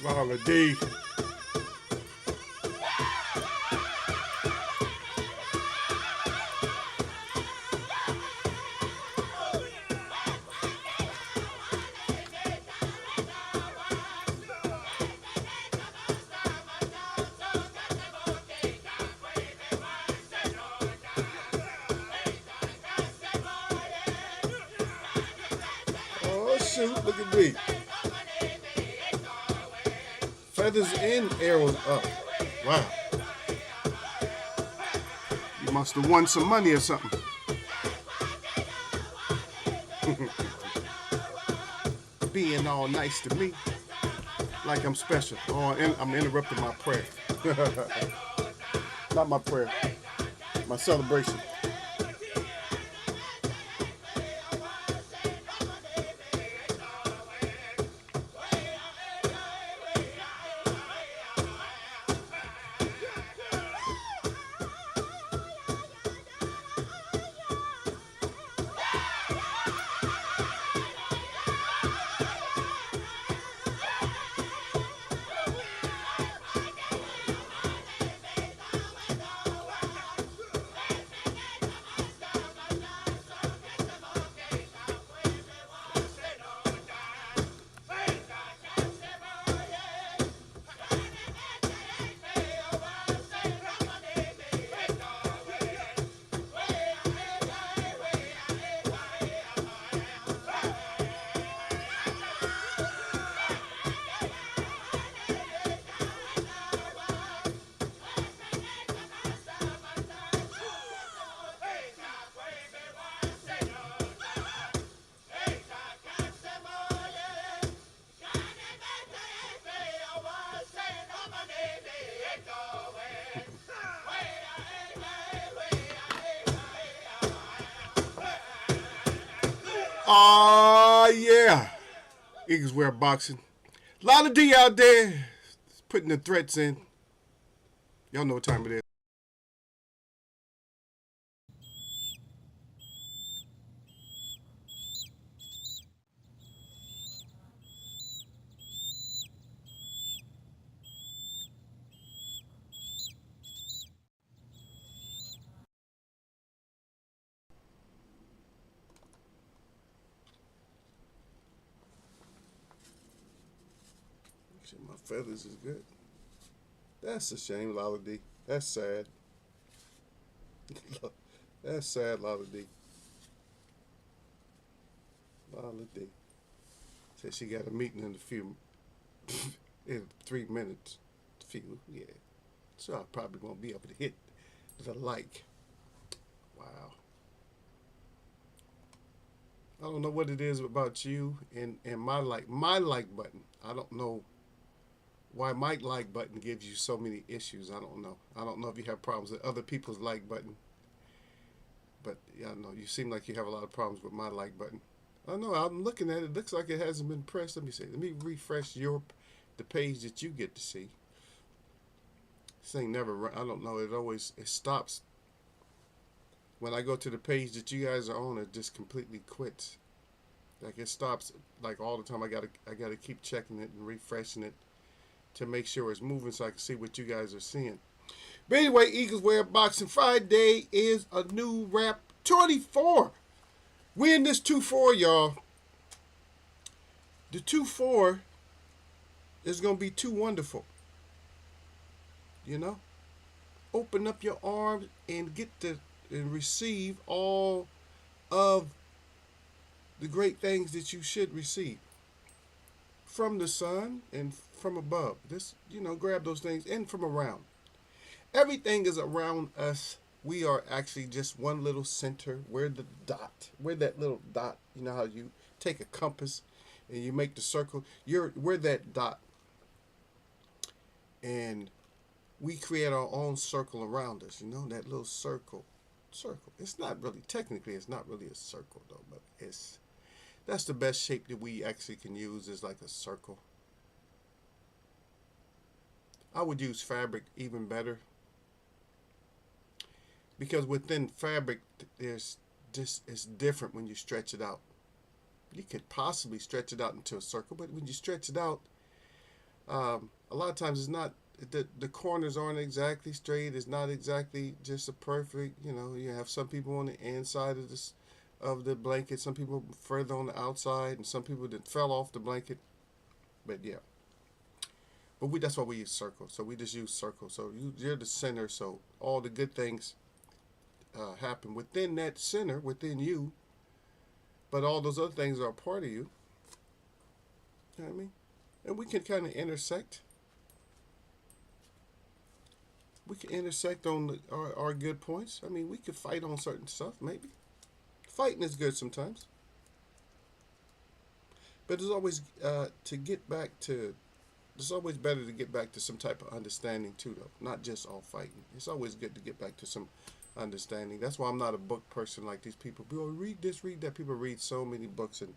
Mama D. Oh shoot, look at me. Feathers and arrows up. Wow. You must have won some money or something. Being all nice to me. Like I'm special. Oh, I'm interrupting my prayer. Not my prayer. My celebration. Ah, yeah. Eagles wear boxing. A lot of D out there putting the threats in. Y'all know what time it is. Shit, my feathers is good. That's a shame, Lala D. That's sad. That's sad, Lala D. Lala D. Said she got a meeting in a few, in 3 minutes. Yeah. So I probably won't be able to hit the like. Wow. I don't know what it is about you and my like button. I don't know why my like button gives you so many issues. I don't know. I don't know if you have problems with other people's like button, but yeah, I know you seem like you have a lot of problems with my like button. I know. I'm looking at it. It looks like it hasn't been pressed. Let me see. Let me refresh the page that you get to see. This thing never. I don't know. It stops when I go to the page that you guys are on. It just completely quits. Like it stops like all the time. I gotta keep checking it and refreshing it to make sure it's moving so I can see what you guys are seeing. But anyway, Eagles Wear Boxing Friday is a new wrap 24. We in this 2-4, y'all. The 2-4 is gonna be too wonderful. You know? Open up your arms and and receive all of the great things that you should receive from the sun and from above. Grab those things and from around. Everything is around us. We are actually just one little center. We're the dot. We're that little dot. You know how you take a compass and you make the circle? We're that dot. And we create our own circle around us, that little circle. It's not really, technically, it's not really a circle though, but that's the best shape that we actually can use is like a circle. I would use fabric even better because within fabric, it's different when you stretch it out. You could possibly stretch it out into a circle, but when you stretch it out, A lot of times it's not the corners aren't exactly straight. It's not exactly just a perfect. You have some people on the inside of this of the blanket, some people further on the outside, and some people that fell off the blanket. But yeah, but that's why we use circle. So we just use circle. So you're the center. So all the good things happen within that center, within you. But all those other things are a part of you. You know what I mean? And we can kind of intersect. We can intersect on our good points. I mean, we could fight on certain stuff, maybe. Fighting is good sometimes. But it's always to get back to. It's always better to get back to some type of understanding too, though. Not just all fighting. It's always good to get back to some understanding. That's why I'm not a book person like these people. People read this, read that. People read so many books, and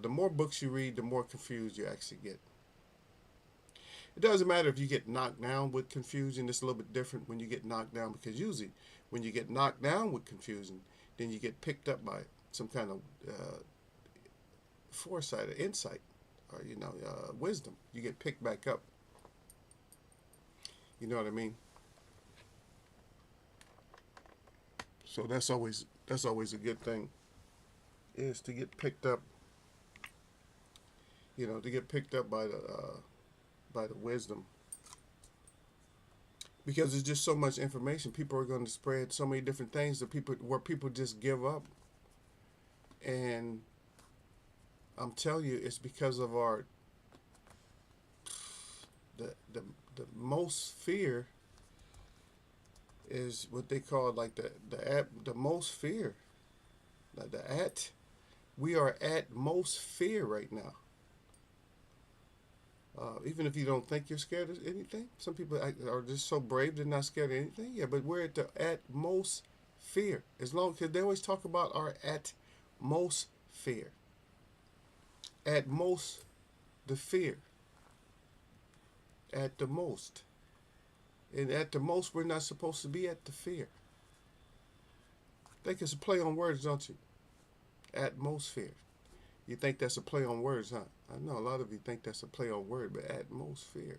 the more books you read, the more confused you actually get. It doesn't matter if you get knocked down with confusion. It's a little bit different when you get knocked down, because usually when you get knocked down with confusion, then you get picked up by some kind of foresight or insight, or wisdom. You get picked back up. You know what I mean? So that's always a good thing, is to get picked up. To get picked up by the wisdom, because there's just so much information. People are going to spread so many different things that people just give up. And I'm telling you, it's because of our the most fear is what they call like the most fear. Like we are at most fear right now. Even if you don't think you're scared of anything, some people are just so brave they're not scared of anything. Yeah, but we're at the at most fear. As long because they always talk about our at most fear. At most, the fear. At the most, and at the most, we're not supposed to be at the fear. Think it's a play on words, don't you? Atmosphere. You think that's a play on words, huh? I know a lot of you think that's a play on word, but atmosphere.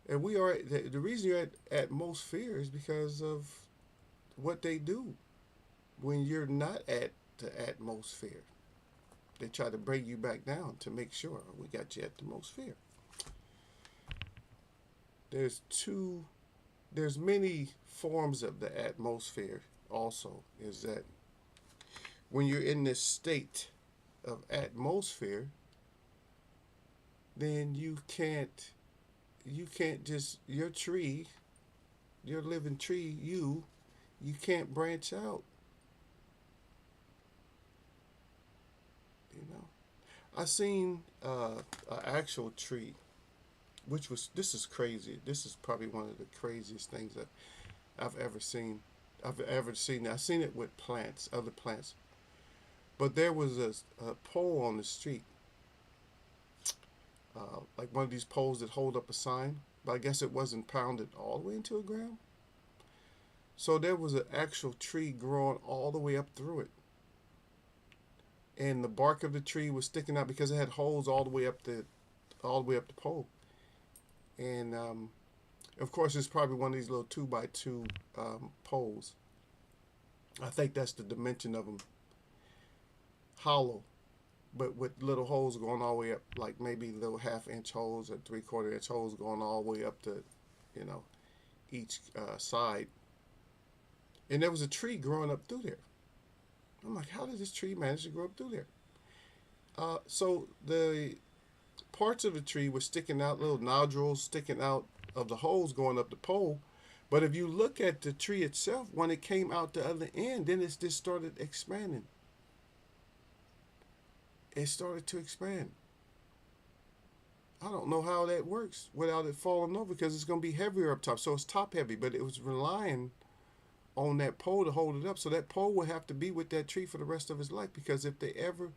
And we are the reason you're at atmosphere is because of what they do when you're not at the atmosphere. They try to bring you back down to make sure we got you at the atmosphere. There's two. There's many forms of the atmosphere. Also, is that when you're in this state of atmosphere, then you can't just your living tree, you can't branch out. You know, I seen an actual tree, which was this is crazy. This is probably one of the craziest things that I've ever seen. I've seen it with plants, other plants. But there was a pole on the street, like one of these poles that hold up a sign. But I guess it wasn't pounded all the way into the ground. So there was an actual tree growing all the way up through it, and the bark of the tree was sticking out because it had holes all the way up the pole. And of course, it's probably one of these little 2x2 poles. I think that's the dimension of them, hollow, but with little holes going all the way up, like maybe little half-inch holes or 3/4 inch holes going all the way up to, you know, each side. And there was a tree growing up through there. I'm like, how did this tree manage to grow up through there? So the parts of the tree were sticking out, little nodules sticking out of the holes going up the pole. But if you look at the tree itself, when it came out the other end, then it just started expanding. It started to expand. I don't know how that works without it falling over, because it's going to be heavier up top. So it's top heavy, but it was relying on that pole to hold it up. So that pole would have to be with that tree for the rest of his life, because if they ever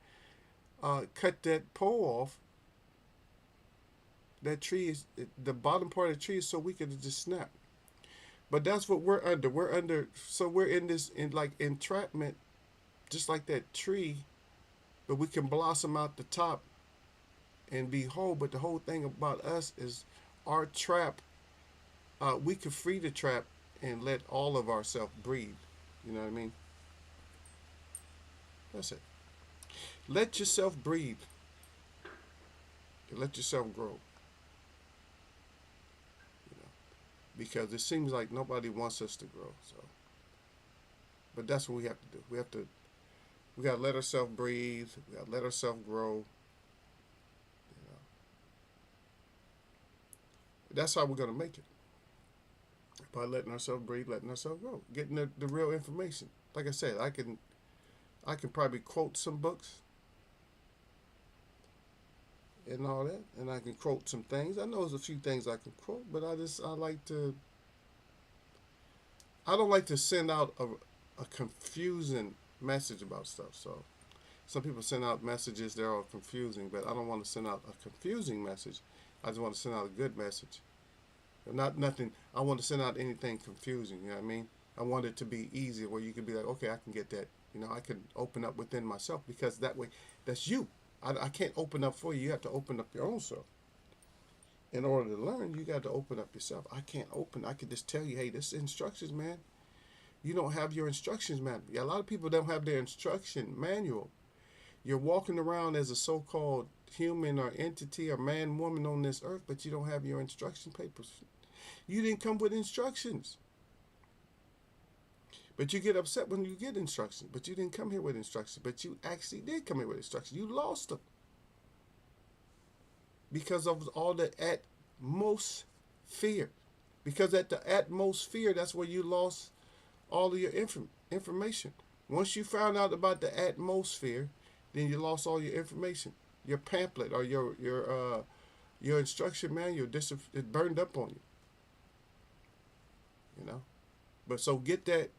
cut that pole off, that tree is the bottom part of the tree is so weak it just snap. But that's what we're under. We're under. So we're in this in like entrapment, just like that tree, but we can blossom out the top and be whole. But the whole thing about us is our trap. We could free the trap and let all of ourself breathe. You know what I mean? That's it. Let yourself breathe. Let yourself grow. You know, because it seems like nobody wants us to grow. So, but that's what we have to do. We gotta let ourselves breathe. We gotta let ourselves grow. You know, that's how we're gonna make it, by letting ourselves breathe, letting ourselves grow, getting the real information. Like I said, I can probably quote some books and all that, and I can quote some things. I know there's a few things I can quote, but I don't like to send out a confusing message about stuff. So some people send out messages that are confusing, but I don't want to send out a confusing message. I just want to send out a good message. Not nothing. I want to send out anything confusing. You know what I mean? I want it to be easy where you can be like, okay, I can get that. You know, I can open up within myself, because that way, that's you. I can't open up for you. You have to open up your own self. In order to learn, you got to open up yourself. I can't open. I can just tell you, hey, this is instructions, man. You don't have your instructions manual. Yeah, a lot of people don't have their instruction manual. You're walking around as a so-called human or entity or man, woman on this earth, but you don't have your instruction papers. You didn't come with instructions. But you get upset when you get instructions. But you didn't come here with instructions. But you actually did come here with instructions. You lost them because of all the atmosphere. Because at the atmosphere, that's where you lost all of your information. Once you found out about the atmosphere, then you lost all your information. Your pamphlet or your instruction manual, it burned up on you. You know, but so get that,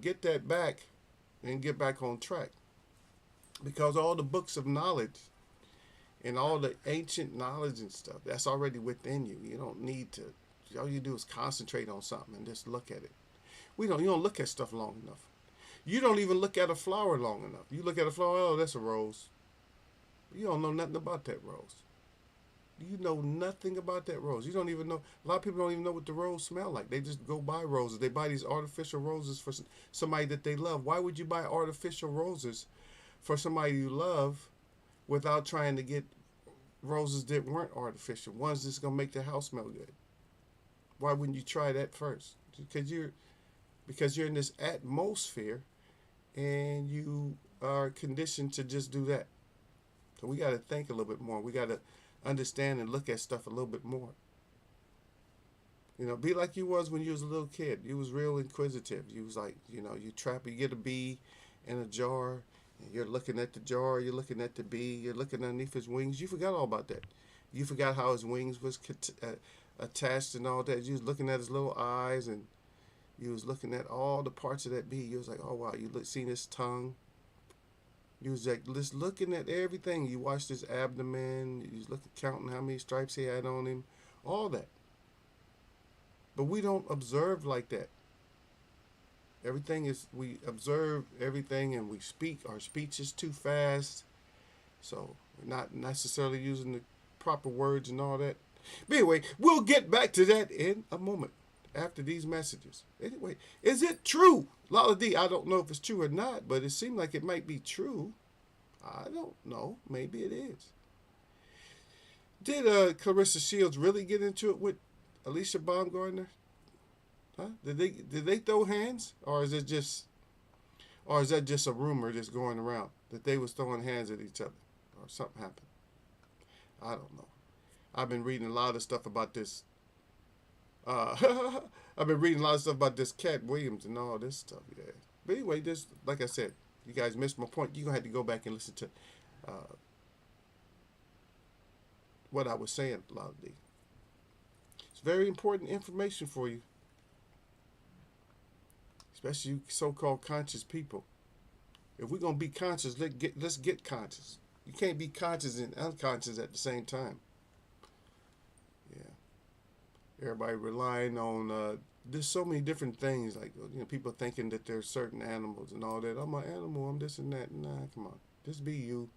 get that back, and get back on track. Because all the books of knowledge and all the ancient knowledge and stuff, that's already within you. You don't need to. All you do is concentrate on something and just look at it. You don't look at stuff long enough. You don't even look at a flower long enough. You look at a flower, oh, that's a rose. You don't know nothing about that rose. You know nothing about that rose. You don't even know. A lot of people don't even know what the rose smell like. They just go buy roses. They buy these artificial roses for somebody that they love. Why would you buy artificial roses for somebody you love without trying to get roses that weren't artificial? Ones that's gonna make the house smell good. Why wouldn't you try that first? Because you're in this atmosphere, and you are conditioned to just do that. So we got to think a little bit more. We got to understand and look at stuff a little bit more. Be like you was when you was a little kid. You was real inquisitive. You was like, you get a bee in a jar, and you're looking at the jar, you're looking at the bee, you're looking underneath his wings. You forgot all about that. You forgot how his wings was attached and all that. You was looking at his little eyes, and you was looking at all the parts of that bee. You was like, oh wow, seen his tongue. You was like just looking at everything. You watched his abdomen. You was counting how many stripes he had on him. All that. But we don't observe like that. We observe everything, and we speak. Our speech is too fast. So we're not necessarily using the proper words and all that. But anyway, we'll get back to that in a moment after these messages. Anyway, is it true? Lala D, I don't know if it's true or not, but it seemed like it might be true. I don't know. Maybe it is. Did Clarissa Shields really get into it with Alicia Baumgartner? Huh? Did they throw hands, or is that just a rumor that's going around that they was throwing hands at each other, or something happened? I don't know. I've been reading a lot of stuff about this. I've been reading a lot of stuff about this Cat Williams and all this stuff. Yeah. But anyway, like I said, you guys missed my point. You're gonna have to go back and listen to what I was saying, Lala D. It's very important information for you, especially you so-called conscious people. If we're gonna be conscious, let's get conscious. You can't be conscious and unconscious at the same time. Yeah. Everybody relying on there's so many different things, like people thinking that there's certain animals and all that. I'm an animal, I'm this and that. Nah, come on. Just be you.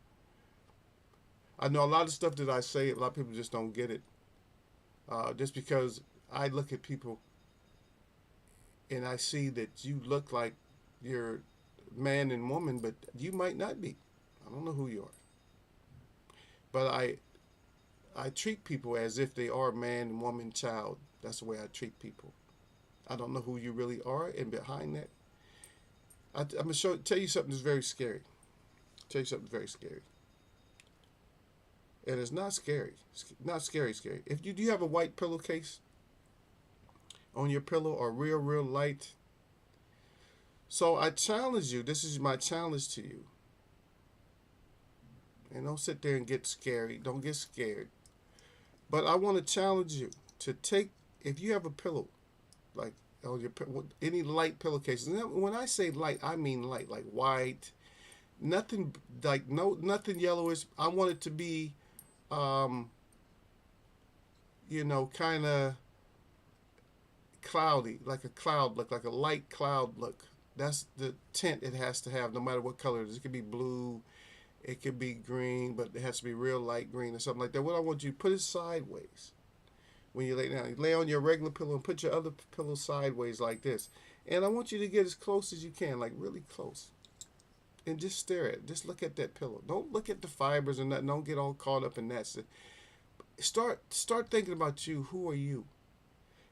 I know a lot of stuff that I say, a lot of people just don't get it. Just because I look at people and I see that you look like you're man and woman, but you might not be. I don't know who you are. But I treat people as if they are man, woman, child. That's the way I treat people. I don't know who you really are, and behind that, I'm gonna tell you something that's very scary. Tell you something very scary, and it's not scary. It's not scary, scary. If you do you have a white pillowcase on your pillow, or real light, so I challenge you. This is my challenge to you. And don't sit there and get scary. Don't get scared. But I want to challenge you to take, if you have a pillow, like on your any light pillowcases. When I say light, I mean light, like white, nothing like nothing yellowish. I want it to be, um, kind of cloudy, like a cloud look, like a light cloud look. That's the tint it has to have, no matter what color it is. It could be blue, it could be green, but it has to be real light green or something like that. What I want you to put it sideways when you lay down. You lay on your regular pillow and put your other pillow sideways like this. And I want you to get as close as you can, like really close. And just stare at it. Just look at that pillow. Don't look at the fibers and nothing. Don't get all caught up in that. Start thinking about you. Who are you?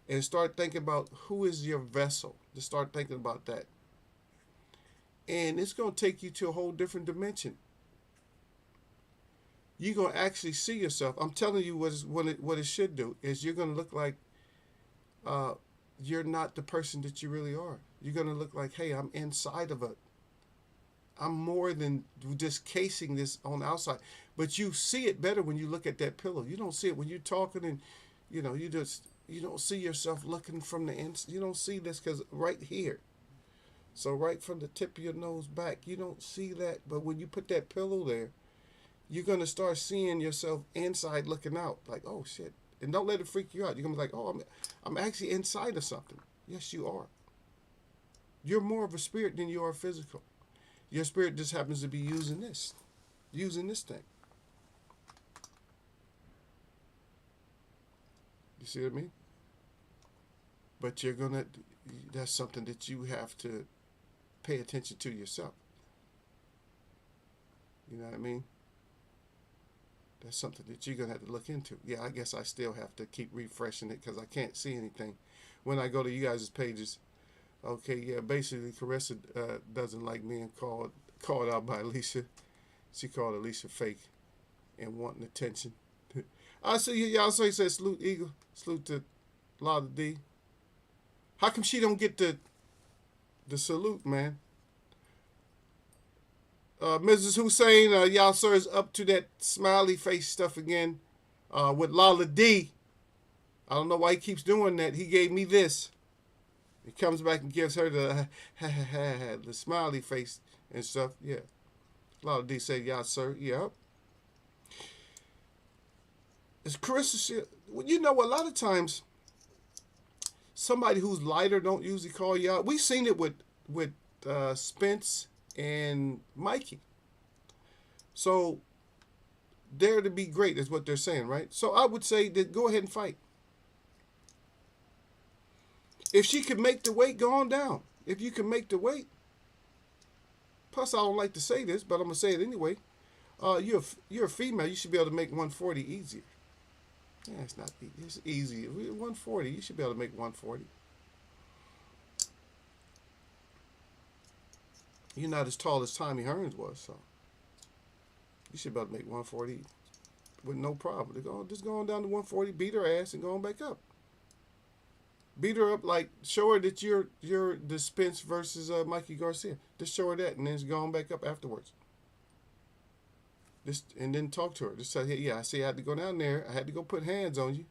And start thinking about who is your vessel. Just start thinking about that. And it's going to take you to a whole different dimension. You're going to actually see yourself. I'm telling you what it should do is you're going to look like you're not the person that you really are. You're going to look like, hey, I'm inside of it. I'm more than just casing this on the outside. But you see it better when you look at that pillow. You don't see it when you're talking and, you don't see yourself looking from the inside. You don't see this because right here. So right from the tip of your nose back, you don't see that. But when you put that pillow there, you're going to start seeing yourself inside looking out. Like, oh, shit. And don't let it freak you out. You're going to be like, oh, I'm actually inside of something. Yes, you are. You're more of a spirit than you are physical. Your spirit just happens to be using this thing. You see what I mean? But that's something that you have to pay attention to yourself. You know what I mean? That's something that you're going to have to look into. Yeah, I guess I still have to keep refreshing it because I can't see anything. When I go to you guys' pages, okay, yeah, basically Carissa doesn't like being called out by Alicia. She called Alicia fake and wanting attention. I see y'all say salute Eagle, salute to Lada D. How come she don't get the salute, man? Mrs. Hussein, y'all sir is up to that smiley face stuff again with Lala D. I don't know why he keeps doing that. He gave me this. He comes back and gives her the the smiley face and stuff. Yeah. Lala D said, y'all sir. Yep. It's Carissa. You know, a lot of times somebody who's lighter don't usually call you out. We've seen it with Spence and Mikey. So dare to be great is what they're saying, right? So I would say that go ahead and fight. If she can make the weight, go on down. If you can make the weight. Plus, I don't like to say this, but I'm gonna say it anyway. You're a female. You should be able to make 140 easier. Yeah, it's not. It's easy. 140. You should be able to make 140. You're not as tall as Tommy Hearns was, so you should be able to make 140 with no problem. Just going down to 140, beat her ass, and going back up. Beat her up, like show her that you're the Spence versus Mikey Garcia. Just show her that, and then just going back up afterwards. And then talk to her. Just say, hey, yeah, I see I had to go down there. I had to go put hands on you.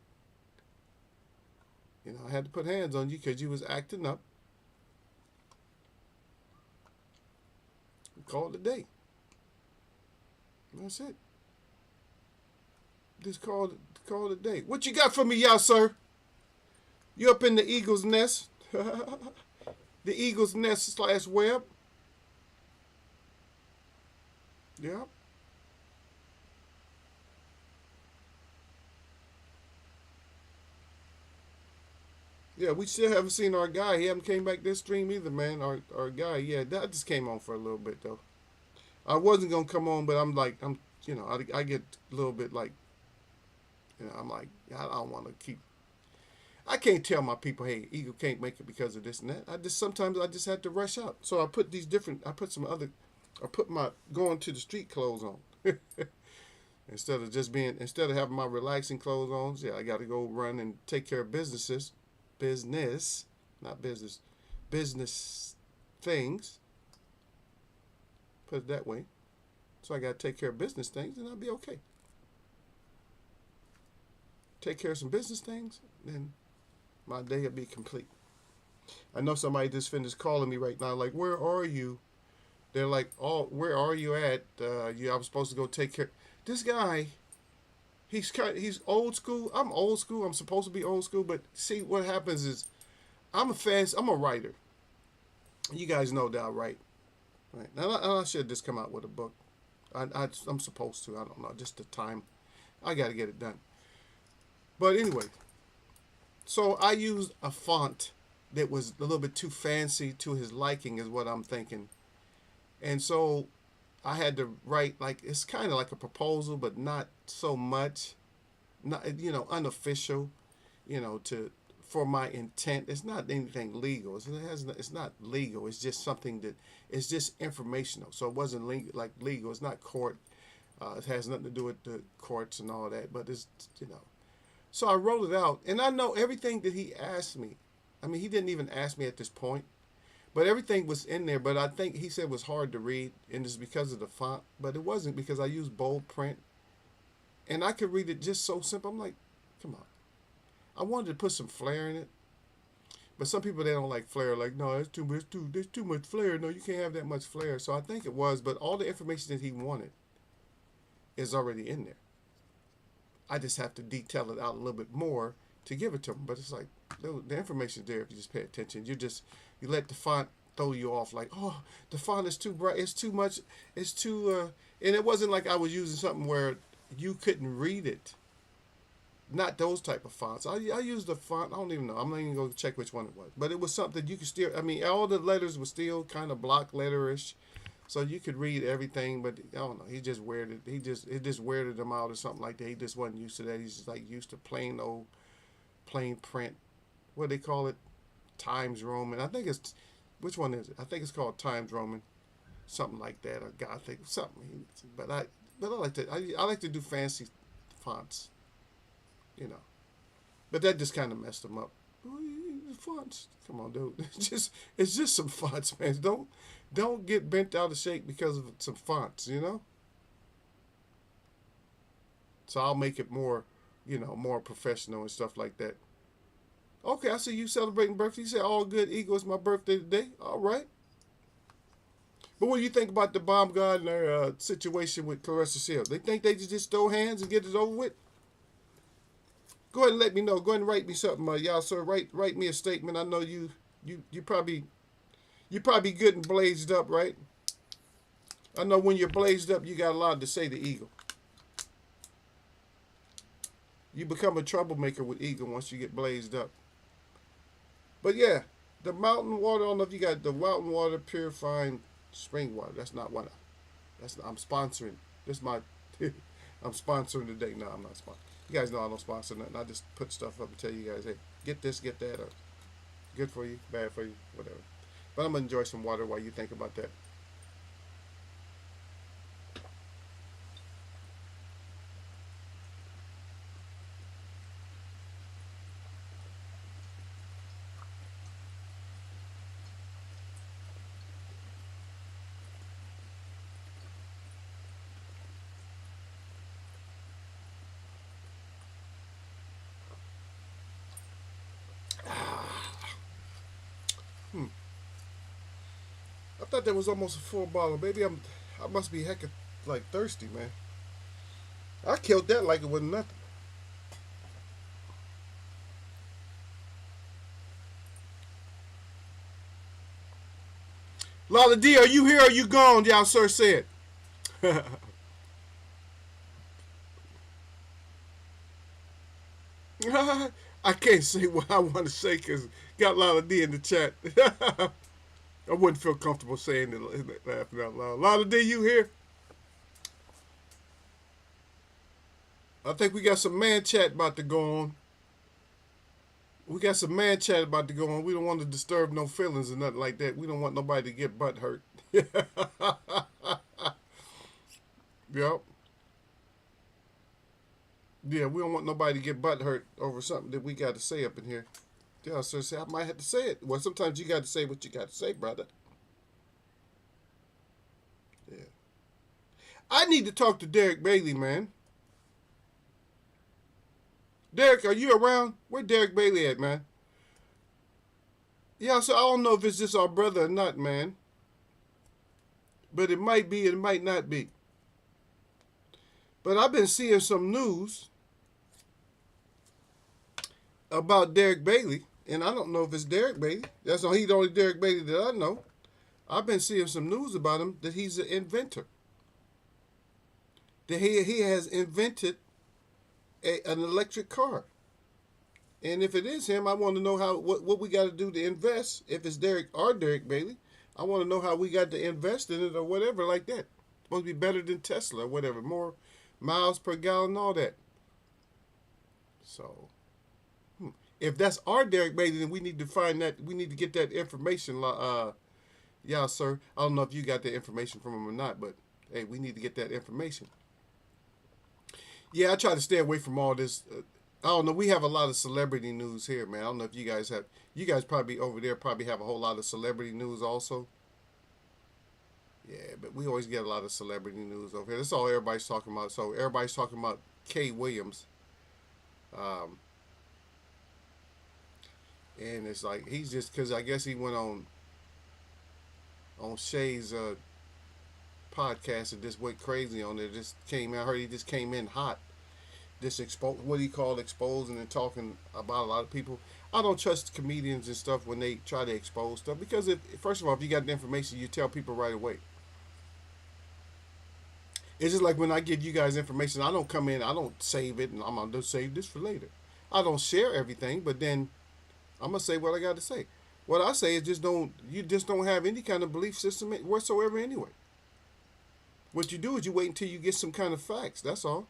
I had to put hands on you because you was acting up. Call it a day. That's it. Just call it a day. What you got for me, y'all, sir? You up in the eagle's nest? The eagle's nest / web? Yeah. Yeah, we still haven't seen our guy. He haven't came back this stream either, man. Our guy, yeah, that just came on for a little bit though. I wasn't gonna come on, but I get a little bit like, I'm like, I don't want to keep. I can't tell my people, hey, Eagle can't make it because of this and that. Sometimes I just have to rush out. So I put I put my going to the street clothes on. Instead of having my relaxing clothes on, yeah, I got to go run and take care of business, not business, business things. Put it that way. So I got to take care of business things, and I'll be okay. Take care of some business things, then my day will be complete. I know somebody just finished calling me right now, like, where are you? They're like, oh, where are you at? I was supposed to go take care. This guy, he's old school. I'm old school. I'm supposed to be old school, but see what happens is, I'm a writer. You guys know that I write. Right now, I should just come out with a book. I'm supposed to. I don't know. Just the time. I got to get it done. But anyway, so I used a font that was a little bit too fancy to his liking, is what I'm thinking. And so I had to write, like, it's kind of like a proposal, but not so much, not, unofficial, for my intent. It's not anything legal. It's not legal. It's just something it's just informational. So it wasn't legal. It's not court. It has nothing to do with the courts and all that. But it's. So I wrote it out, and I know everything that he asked me. I mean, he didn't even ask me at this point, but everything was in there. But I think he said it was hard to read, and it's because of the font. But it wasn't, because I used bold print, and I could read it just so simple. I'm like, come on. I wanted to put some flair in it, but some people, they don't like flair. Like, no, there's too much flair. No, you can't have that much flair. So I think it was, but all the information that he wanted is already in there. I just have to detail it out a little bit more to give it to him. But it's like, the information's there if you just pay attention. You let the font throw you off, like, oh, the font is too bright, it's too much, it's too, and it wasn't like I was using something where you couldn't read it. Not those type of fonts. I used the font, I don't even know, I'm not even going to check which one it was. But it was something you could still, I mean, all the letters were still kind of block letterish. So you could read everything, but I don't know. It just weirded him out or something like that. He just wasn't used to that. He's just like used to plain print. What do they call it? Times Roman. I think it's, which one is it? I think it's called Times Roman, something like that, or Gothic, something. But I like to do fancy fonts, But that just kind of messed him up. Fonts, come on, dude. It's just some fonts, man. Don't get bent out of shape because of some fonts, So I'll make it more, more professional and stuff like that. Okay, I see you celebrating birthday. You said, all good, Eagle, it's my birthday today. All right. But what do you think about the Baumgartner situation with Clarissa Shields? They think they just throw hands and get it over with? Go ahead and let me know. Go ahead and write me something, y'all. Sir, write me a statement. I know you probably good and blazed up, right? I know when you're blazed up, you got a lot to say to Eagle. You become a troublemaker with Eagle once you get blazed up. But yeah, the mountain water. I don't know if you got the mountain water purifying spring water. That's not one. I'm sponsoring. This is my. I'm sponsoring today. No, I'm not sponsoring. You guys know I don't sponsor nothing. I just put stuff up and tell you guys, hey, get this, get that, or good for you, bad for you, whatever. But I'm going to enjoy some water while you think about that. I thought that was almost a full bottle. Maybe I must be heckin' like thirsty, man. I killed that like it was nothing. Lala D, are you here or are you gone? Y'all sir said. I can't say what I want to say because got a lot of D in the chat. I wouldn't feel comfortable saying it, laughing out loud. A lot of D, you here? I think we got some man chat about to go on. We got some man chat about to go on. We don't want to disturb no feelings or nothing like that. We don't want nobody to get butt hurt. Yep. Yeah, we don't want nobody to get butt hurt over something that we got to say up in here. Yeah, sir, say I might have to say it. Well, sometimes you got to say what you got to say, brother. Yeah. I need to talk to Derek Bailey, man. Derek, are you around? Where Derek Bailey at, man? Yeah, so I don't know if it's just our brother or not, man. But it might be, it might not be. But I've been seeing some news about Derek Bailey, and I don't know if it's Derek Bailey. That's all. He's the only Derek Bailey that I know. I've been seeing some news about him that he's an inventor. That he has invented an electric car. And if it is him, I want to know what we got to do to invest. If it's Derek or Derek Bailey, I want to know how we got to invest in it or whatever like that. It's supposed to be better than Tesla or whatever, more miles per gallon, all that. So, if that's our Derek Bailey, then we need to find that. We need to get that information. Yeah, sir. I don't know if you got that information from him or not, but hey, we need to get that information. Yeah, I try to stay away from all this. I don't know. We have a lot of celebrity news here, man. I don't know if you guys have. You guys probably over there probably have a whole lot of celebrity news also. Yeah, but we always get a lot of celebrity news over here. That's all everybody's talking about. So everybody's talking about Kay Williams, um, and it's like he's just because I guess he went on Shay's podcast and just went crazy on it. Just came. I heard he just came in hot. Just what he called exposing and talking about a lot of people. I don't trust comedians and stuff when they try to expose stuff because if first of all, if you got the information, you tell people right away. It's just like when I give you guys information, I don't come in, I don't save it, and I'm gonna save this for later. I don't share everything, but then I'm gonna say what I got to say. What I say is you just don't have any kind of belief system whatsoever anyway. What you do is you wait until you get some kind of facts. That's all.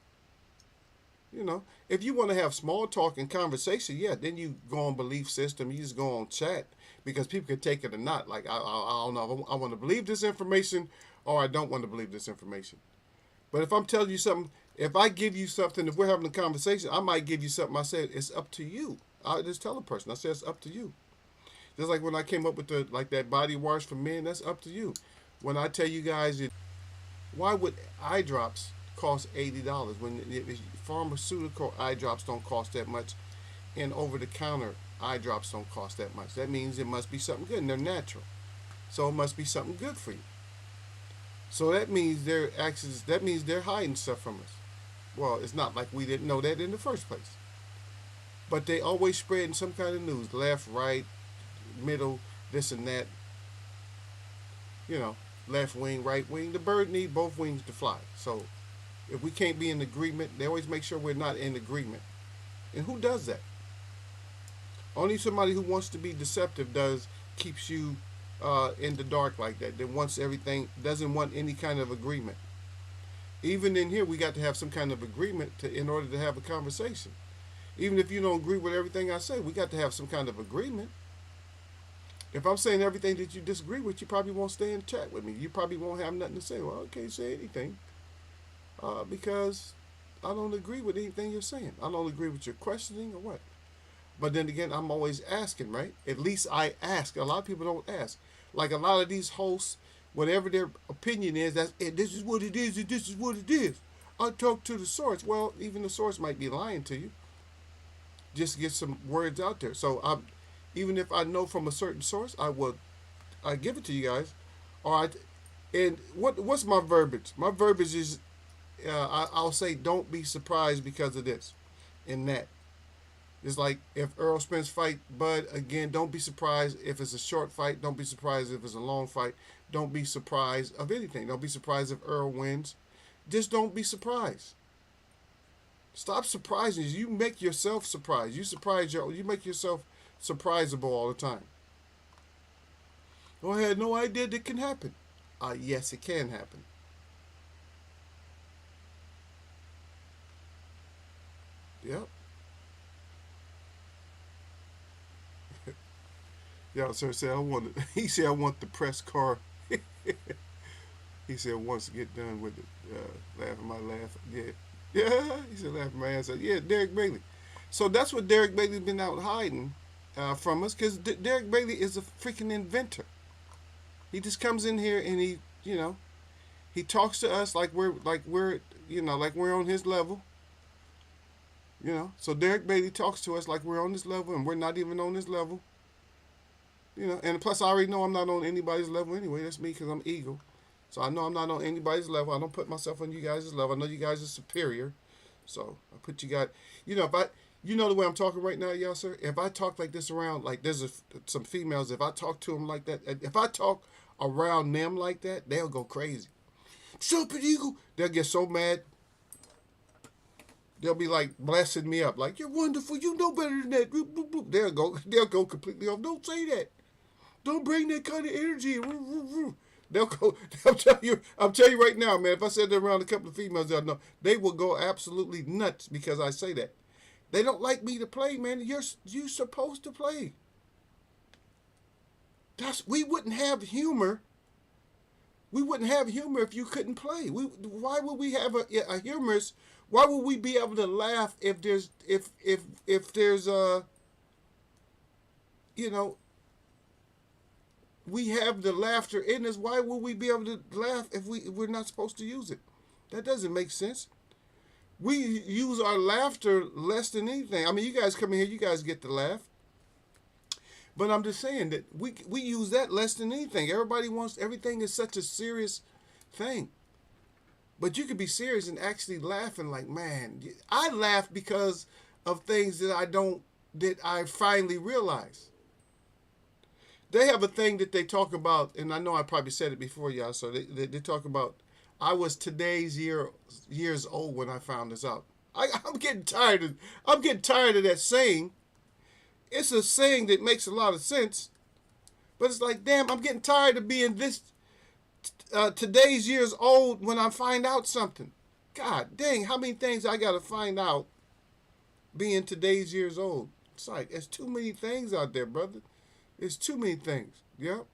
You know, if you want to have small talk and conversation, yeah, then you go on belief system. You just go on chat because people can take it or not. Like I don't know. I want to believe this information or I don't want to believe this information. But if I'm telling you something, if I give you something, if we're having a conversation, I might give you something. I said it's up to you. I just tell a person. I said it's up to you. Just like when I came up with that body wash for men, that's up to you. When I tell you guys, why would eye drops cost $80 when pharmaceutical eye drops don't cost that much, and over the counter eye drops don't cost that much? That means it must be something good, and they're natural, so it must be something good for you. So that means they're hiding stuff from us. Well, it's not like we didn't know that in the first place, but they always spreading some kind of news, left, right, middle, this and that. You know, left wing, right wing. The bird need both wings to fly. So if we can't be in agreement, they always make sure we're not in agreement. And who does that? Only somebody who wants to be deceptive keeps you in the dark like that. That wants everything, doesn't want any kind of agreement. Even in here, we got to have some kind of agreement in order to have a conversation. Even if you don't agree with everything I say, we got to have some kind of agreement. If I'm saying everything that you disagree with, you probably won't stay in chat with me. You probably won't have nothing to say. Well, I can't say anything because I don't agree with anything you're saying. I don't agree with your questioning or what. But then again, I'm always asking, right? At least I ask. A lot of people don't ask. Like a lot of these hosts, whatever their opinion is, that's it. This is what it is, and this is what it is. I talk to the source. Well, even the source might be lying to you. Just to get some words out there. So even if I know from a certain source, I give it to you guys. All right. And what's my verbiage? My verbiage is I'll say don't be surprised because of this and that. It's like if Earl Spence fight Bud again, don't be surprised if it's a short fight. Don't be surprised if it's a long fight. Don't be surprised of anything. Don't be surprised if Earl wins. Just don't be surprised. Stop surprising. You make yourself surprised. You make yourself surprisable all the time. Oh, I had no idea that can happen. Yes, it can happen. Yep. Yeah, sir said I want. He said I want the press car. He said once get done with it, laughing my laugh. Yeah, yeah. He said laughing my ass. Yeah, Derek Bailey. So that's what Derek Bailey's been out hiding from us because Derek Bailey is a freaking inventor. He just comes in here and he talks to us like we're on his level. So Derek Bailey talks to us like we're on this level and we're not even on this level. And plus I already know I'm not on anybody's level anyway. That's me because I'm ego. So I know I'm not on anybody's level. I don't put myself on you guys' level. I know you guys are superior. So I put you guys, if I, the way I'm talking right now, y'all, sir. If I talk like this around, like some females, if I talk to them like that, if I talk around them like that, they'll go crazy. Stupid eagle. They'll get so mad. They'll be like blessing me up, like you're wonderful. You know better than that. They'll go completely off. Don't say that. Don't bring that kind of energy. They'll go. I'm telling you right now, man. If I said that around a couple of females, they'll know they will go absolutely nuts because I say that. They don't like me to play, man. You're supposed to play. We wouldn't have humor. We wouldn't have humor if you couldn't play. Why would we have a humorous? Why would we be able to laugh if there's you know we have the laughter in us? Why would we be able to laugh if we're not supposed to use it? That doesn't make sense. We use our laughter less than anything. I mean, you guys come in here, you guys get to laugh. But I'm just saying that we use that less than anything. Everything is such a serious thing. But you could be serious and actually laughing like, man, I laugh because of things that I finally realize. They have a thing that they talk about, and I know I probably said it before, y'all, so they talk about, I was years old when I found this out. I'm getting tired of that saying. It's a saying that makes a lot of sense, but it's like, damn, I'm getting tired of being this today's years old when I find out something. God dang, how many things I gotta find out being today's years old? It's like, there's too many things out there, brother. It's too many things. Yep.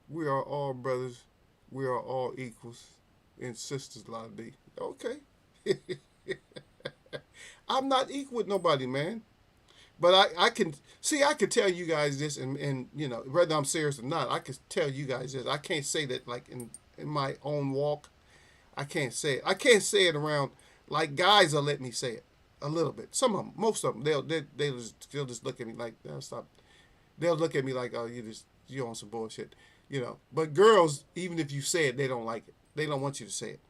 We are all brothers. We are all equals and sisters, La D. Okay. I'm not equal with nobody, man. But I can tell you guys this, and whether I'm serious or not, I can tell you guys this. I can't say that like in my own walk. I can't say it. I can't say it around like guys will let me say it a little bit. Some of them, most of them, they'll just look at me like, they'll stop. They'll look at me like, oh, you on some bullshit, But girls, even if you say it, they don't like it. They don't want you to say it.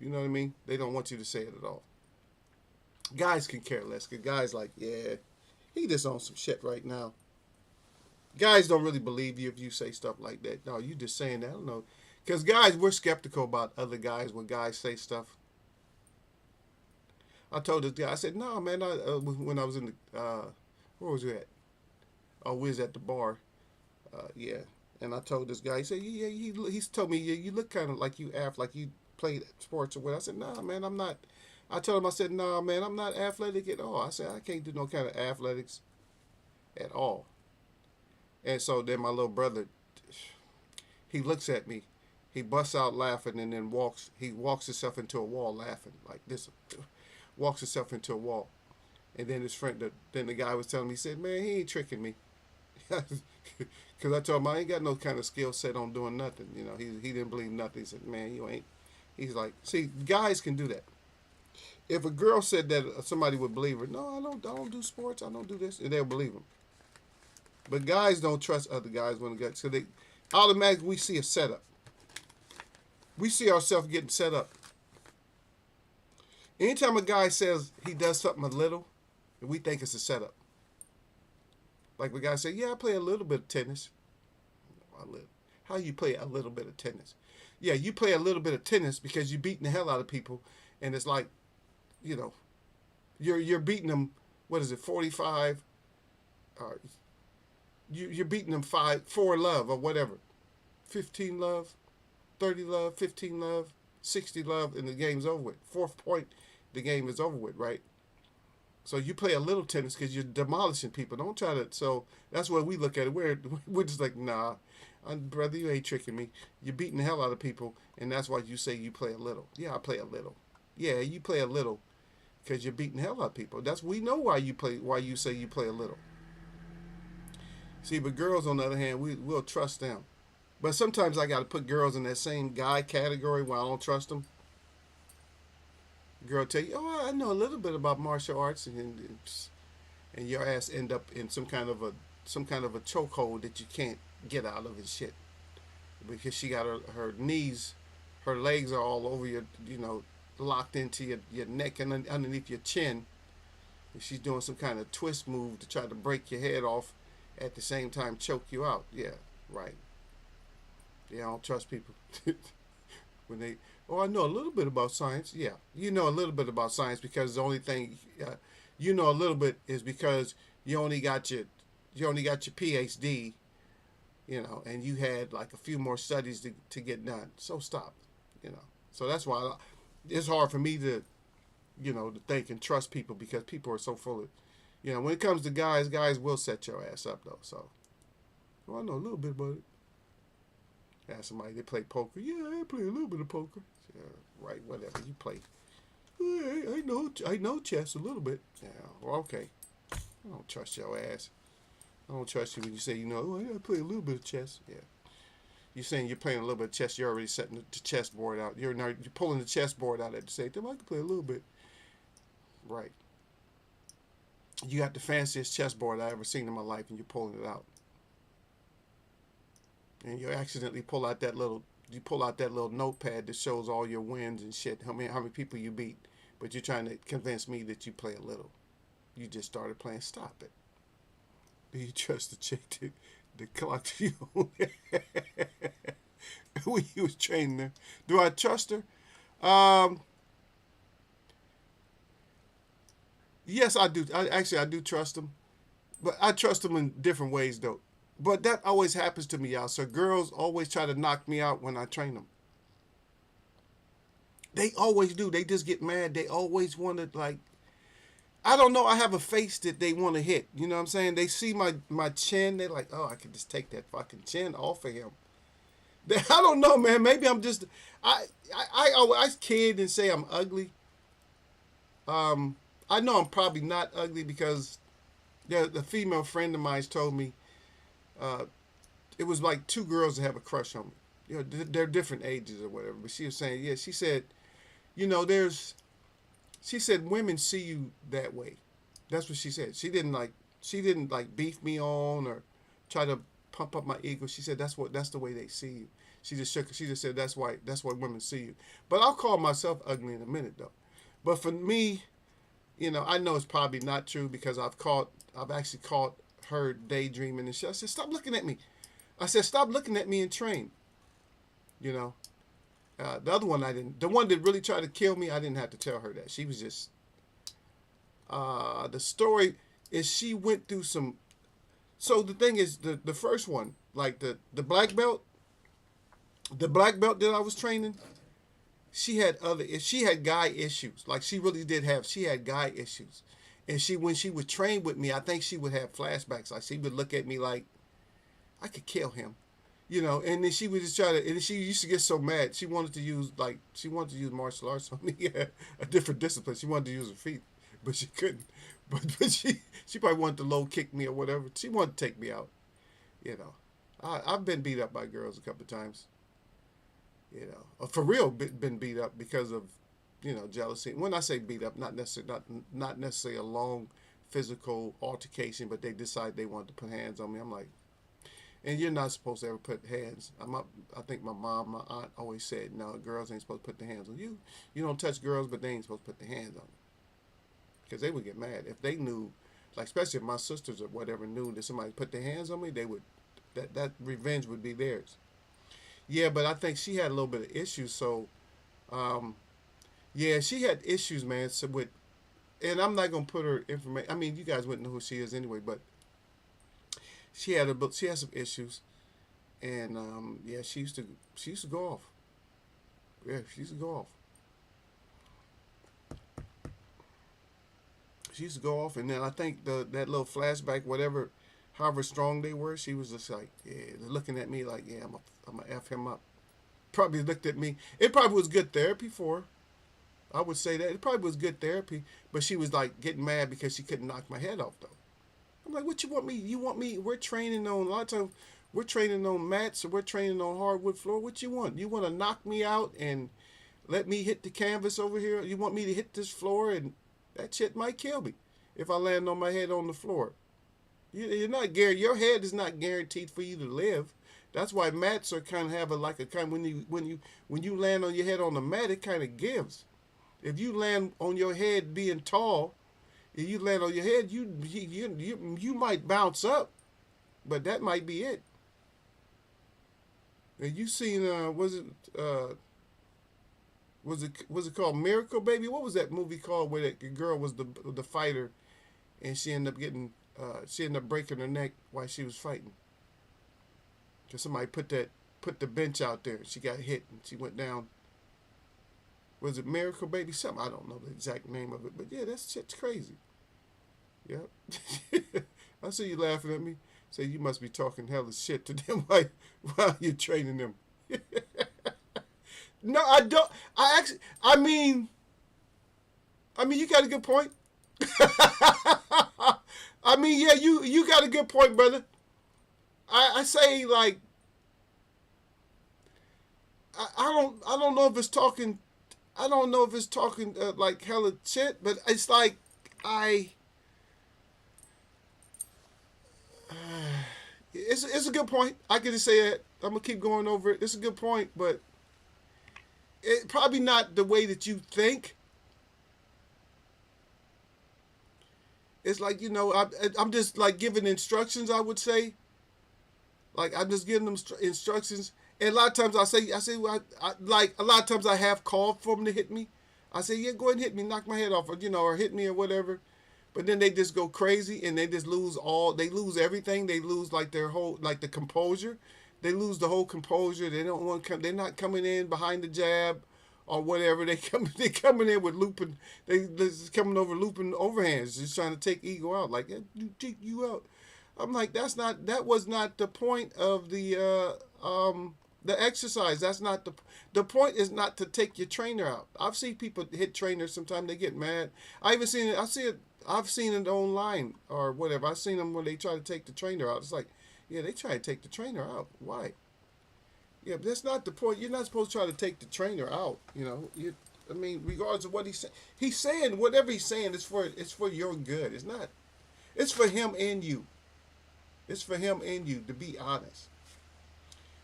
You know what I mean? They don't want you to say it at all. Guys can care less. Cause guys like, yeah, he just on some shit right now. Guys don't really believe you if you say stuff like that. No, you just saying that. I don't know. Because guys, we're skeptical about other guys when guys say stuff. I told this guy, I said, no, man, when I was in the, where was we at? Oh, we was at the bar. Yeah. And I told this guy, he said, yeah, he's told me, yeah, you look kind of like you act like you played sports or what. I said, nah, man, I'm not. I told him, I said, nah, man, I'm not athletic at all. I said, I can't do no kind of athletics at all. And so then my little brother, he looks at me, he busts out laughing and then he walks himself into a wall laughing like this, walks himself into a wall. And then then the guy was telling me, he said, man, he ain't tricking me. Because I told him I ain't got no kind of skill set on doing nothing. He didn't believe nothing. He said, man, you ain't. He's like, see, guys can do that. If a girl said that, somebody would believe her. No, I don't do sports. I don't do this. And they'll believe them. But guys don't trust other guys when they so they automatically we see a setup. We see ourselves getting set up. Anytime a guy says he does something a little, we think it's a setup. Like the guy said, yeah, I play a little bit of tennis. A little. How you play a little bit of tennis? Yeah, you play a little bit of tennis because you're beating the hell out of people, and it's like, you know, you're beating them. What is it, 45? Uh, you're beating them 4 love or whatever, 15 love, 30 love, 15 love, 60 love, and the game's over with. Fourth point, the game is over with, right? So you play a little tennis because you're demolishing people. Don't try to. So that's where we look at it. We're just like, nah, brother, you ain't tricking me. You're beating the hell out of people, and that's why you say you play a little. Yeah, I play a little. Yeah, you play a little because you're beating the hell out of people. That's we know why you play. Why you say you play a little. See, but girls on the other hand, we'll trust them. But sometimes I got to put girls in that same guy category where I don't trust them. Girl tell you, oh, I know a little bit about martial arts, and your ass end up in some kind of a chokehold that you can't get out of and shit because she got her knees, her legs are all over your, locked into your neck and underneath your chin. And she's doing some kind of twist move to try to break your head off, at the same time choke you out. Yeah, right. Yeah, I don't trust people when they. Oh, I know a little bit about science. Yeah, you know a little bit about science because the only thing you know a little bit is because you only got your PhD, and you had like a few more studies to get done. So stop, you know. So that's why it's hard for me to think and trust people because people are so full of, when it comes to guys will set your ass up though. So, well, I know a little bit about it. Ask somebody they play poker. Yeah, I play a little bit of poker. Yeah, right, whatever you play. Yeah, I know chess a little bit. Yeah, well, okay. I don't trust your ass. I don't trust you when you say I play a little bit of chess. Yeah, you're saying you're playing a little bit of chess. You're already setting the chessboard out. You're pulling the chessboard out at the same time. I can play a little bit. Right. You got the fanciest chessboard I ever seen in my life, and you're pulling it out. And you accidentally pull out that little notepad that shows all your wins and shit. How many people you beat, but you're trying to convince me that you play a little. You just started playing. Stop it. Do you trust the chick that clocked you when you was training her? Do I trust her? Um, yes, I do. I do trust them, but I trust them in different ways though. But that always happens to me, y'all. So girls always try to knock me out when I train them. They always do. They just get mad. They always want to like. I don't know. I have a face that they want to hit. You know what I'm saying? They see my chin. They're like, oh, I can just take that fucking chin off of him. I don't know, man. Maybe I'm just. I kid and say I'm ugly. Um, I know I'm probably not ugly because the female friend of mine told me uh, it was like two girls that have a crush on me. They're different ages or whatever. But she was saying, yeah, she said, she said women see you that way. That's what she said. She didn't like beef me on or try to pump up my ego. She said that's the way they see you. She just said that's why women see you. But I'll call myself ugly in a minute though. But for me, I know it's probably not true because I've actually caught her daydreaming and shit. I said, stop looking at me. I said, stop looking at me and train. You know, the other one I didn't. The one that really tried to kill me, I didn't have to tell her that. She was just. The story is she went through some. So the thing is, the first one, like the black belt, that I was training, she had guy issues. Like she had guy issues, and when she would train with me, I think she would have flashbacks. Like she would look at me like I could kill him. And then she would just try to, and she used to get so mad. She wanted to use martial arts on me, yeah, a different discipline. She wanted to use her feet, but she couldn't. But she probably wanted to low kick me or whatever. She wanted to take me out. You know, I've been beat up by girls a couple of times. For real, been beat up because of, jealousy. When I say beat up, not necessarily a long physical altercation, but they decide they want to put hands on me. I'm like, and you're not supposed to ever put hands. I think my mom, my aunt always said, no, girls ain't supposed to put their hands on you. You don't touch girls, but they ain't supposed to put their hands on you. Because they would get mad. If they knew, like especially if my sisters or whatever knew that somebody put their hands on me, they would, that revenge would be theirs. Yeah, but I think she had a little bit of issues. So, um, yeah, she had issues, man. So with, and I'm not gonna put her information. I mean, you guys wouldn't know who she is anyway. But she had some issues, and yeah, she used to go off. Yeah, she used to go off. She used to go off, and then I think that little flashback, whatever, however strong they were, she was just like, yeah, looking at me like, yeah, I'm gonna f him up. Probably looked at me. It probably was good therapy for her. I would say that it probably was good therapy, but she was like getting mad because she couldn't knock my head off though. I'm like, what you want me? You want me? We're training on a lot of times. We're training on mats or we're training on hardwood floor. What you want? You want to knock me out and let me hit the canvas over here? You want me to hit this floor and that shit might kill me if I land on my head on the floor. You're not guaranteed. Your head is not guaranteed for you to live. That's why mats are kind of have a like a kind when you land on your head on the mat, it kind of gives. If you land on your head being tall, if you land on your head, you might bounce up, but that might be it. And you seen uh was it called Miracle Baby? What was that movie called where that girl was the fighter and she ended up breaking her neck while she was fighting because somebody put the bench out there. She got hit and she went down. Was it Miracle Baby? Something I don't know the exact name of it, but yeah, that shit's crazy. Yep. I see you laughing at me. Say you must be talking hella shit to them while you're training them. No, I don't. I mean, you got a good point. I mean, yeah, you got a good point, brother. I say like I don't know if it's talking. I don't know if it's talking like hella shit, but it's like I. It's a good point. I can just say that. I'm gonna keep going over it. It's a good point, but it probably not the way that you think. It's like I'm just like giving instructions. I would say, like I'm just giving them instructions. And a lot of times I say, well, like a lot of times I have called for them to hit me. I say, yeah, go ahead and hit me, knock my head off, or or hit me or whatever. But then they just go crazy and they just they lose everything. They lose like their whole, like the composure. They lose the whole composure. They don't want to come. They're not coming in behind the jab or whatever. They coming in with looping. They just coming over looping overhands, just trying to take ego out. Like take you out. I'm like, that was not the point of the exercise. That's not the point is not to take your trainer out. I've seen people hit trainers sometimes they get mad. I even seen it I've seen it online or whatever. I've seen them when they try to take the trainer out. It's like, yeah, they try to take the trainer out. Why? Yeah, but that's not the point. You're not supposed to try to take the trainer out. I mean, regardless of what he's saying whatever he's saying. It's for your good. It's not. It's for him and you. It's for him and you, to be honest.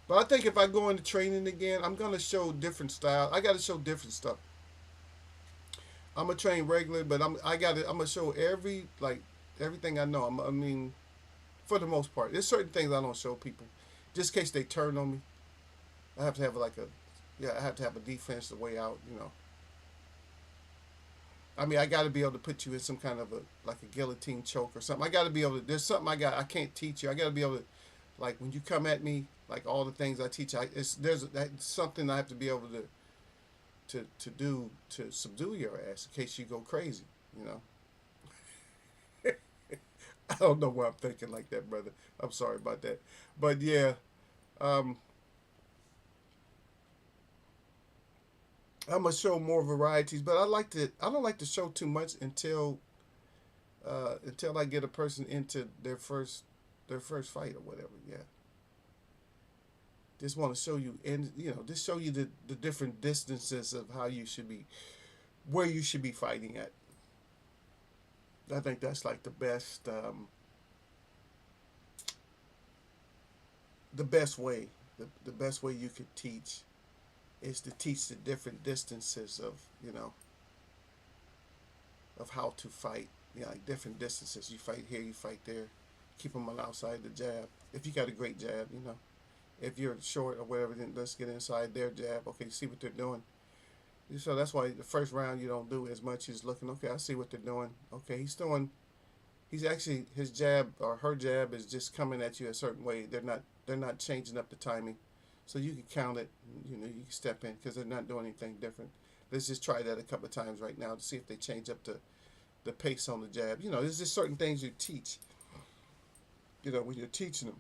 But I think if I go into training again, I'm gonna show different style. I got to show different stuff. I'm gonna train regular, but I'm gonna show everything I know. I mean, for the most part, there's certain things I don't show people, just in case they turn on me. I have to have I have to have a defense the way out. I mean, I got to be able to put you in some kind of a guillotine choke or something. I got to be able to. There's something I can't teach you. I got to be able to, like when you come at me, like all the things I teach. That's something I have to be able to do to subdue your ass in case you go crazy. You know. I don't know why I'm thinking like that, brother. I'm sorry about that, but yeah. Um, I'm gonna show more varieties, but I don't like to show too much until I get a person into their first fight or whatever. Yeah, just want to show you, and just show you the different distances of how you should be, where you should be fighting at. I think that's like the best way, the best way you could teach is to teach the different distances of of how to fight. Like different distances. You fight here, you fight there. Keep them on outside the jab. If you got a great jab. If you're short or whatever, then let's get inside their jab. Okay, see what they're doing. So that's why the first round you don't do as much. He's looking. Okay, I see what they're doing. Okay, he's doing. He's actually his jab or her jab is just coming at you a certain way. They're not changing up the timing, so you can count it. You know, you can step in because they're not doing anything different. Let's just try that a couple of times right now to see if they change up the pace on the jab. You know, there's just certain things you teach. You know, when you're teaching them.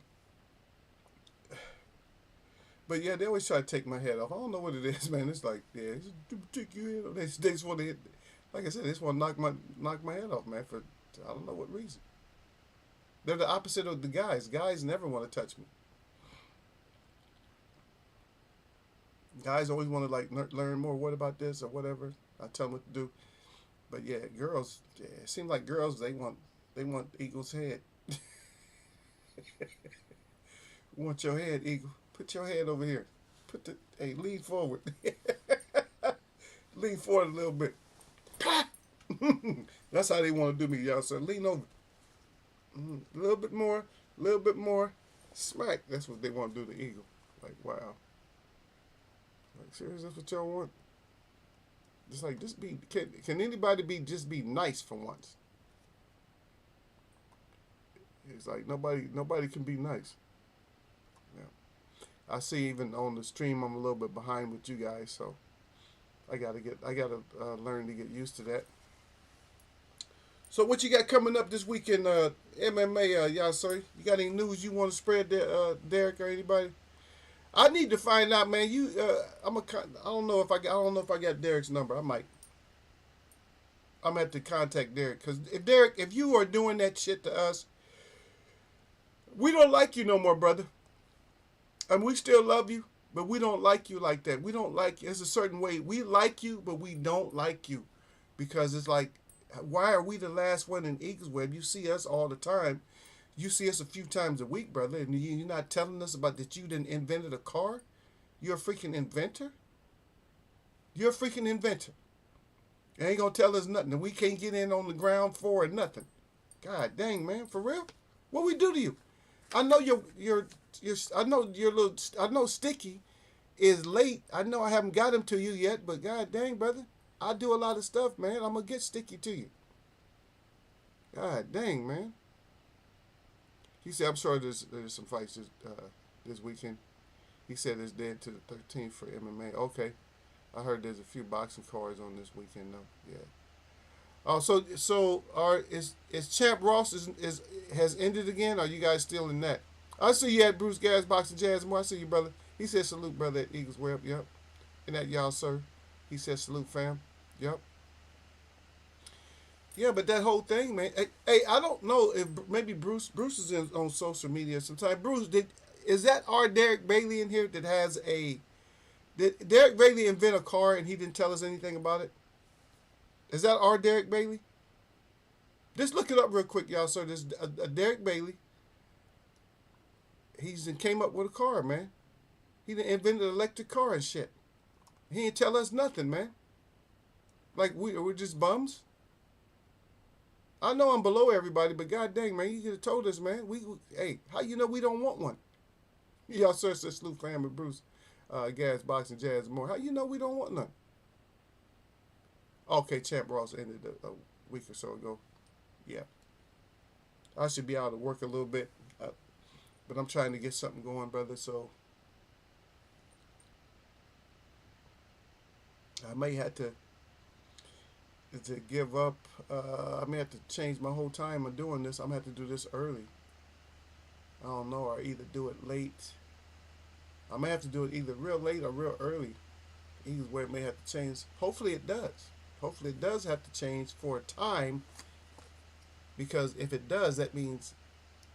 But yeah, they always try to take my head off. I don't know what it is, man. It's like, yeah, it's take your head off. They just want to hit. Like I said, they just want to knock my head off, man. For I don't know what reason. They're the opposite of the guys. Guys never want to touch me. Guys always want to like learn more. What about this or whatever? I tell them what to do. But yeah, girls. Yeah, it seems like girls they want Eagle's head. Want your head, Eagle? Put your head over here. Lean forward. Lean forward a little bit. That's how they want to do me, y'all. So lean over. A little bit more. A little bit more. Smack. That's what they want to do to Eagle. Like, wow. Like, serious? That's what y'all want? Just like, just be. Can anybody just be nice for once? It's like nobody can be nice. Yeah. I see even on the stream I'm a little bit behind with you guys, so I gotta learn to get used to that. So what you got coming up this weekend, MMA, y'all, sir? You got any news you want to spread there, Derek or anybody? I need to find out, man. I don't know if I got Derek's number. I'm gonna have to contact Derek because if you are doing that shit to us, we don't like you no more, brother. And we still love you, but we don't like you like that. We don't like you. It's a certain way. We like you, but we don't like you. Because it's like, why are we the last one in Eagles Web? You see us all the time. You see us a few times a week, brother, and you're not telling us about that you done invented a car? You're a freaking inventor? You're a freaking inventor. You ain't gonna tell us nothing. And we can't get in on the ground floor or nothing. God dang, man, for real? What we do to you? I know I know Sticky is late. I know I haven't got him to you yet, but god dang, brother, I do a lot of stuff, man. I'm gonna get Sticky to you. God dang, man. He said, I'm sure there's some fights this weekend. He said it's dead to the 13th for MMA. Okay. I heard there's a few boxing cards on this weekend though. Yeah. Oh, is Champ Ross has ended again? Or are you guys still in that? I see you at Bruce Gas Boxing Jazz. More, I see you, brother. He said salute, brother, at Eagles Web. Yep. And that y'all, sir. He said salute, fam. Yep. Yeah, but that whole thing, man. Hey, I don't know if maybe Bruce is on social media sometime. Bruce, is that our Derek Bailey in here that has a? Did Derek Bailey invent a car and he didn't tell us anything about it? Is that our Derek Bailey? Just look it up real quick, y'all. So there's a Derek Bailey. He's came up with a car, man. He invented an electric car and shit. He didn't tell us nothing, man. Like we're just bums. I know I'm below everybody, but god dang, man, you could have told us, man. Hey, how you know we don't want one? Y'all search the Sloop Family, Bruce, Gas, Boxing, Jazz, more. How you know we don't want none? Okay, Champ Ross ended a week or so ago. Yeah. I should be out of work a little bit, but I'm trying to get something going, brother, so I may have to give up. I may have to change my whole time of doing this. I'm going to have to do this early. I don't know, or either do it late. I may have to do it either real late or real early. Either way, it may have to change. Hopefully it does. Hopefully it does have to change for a time, because if it does, that means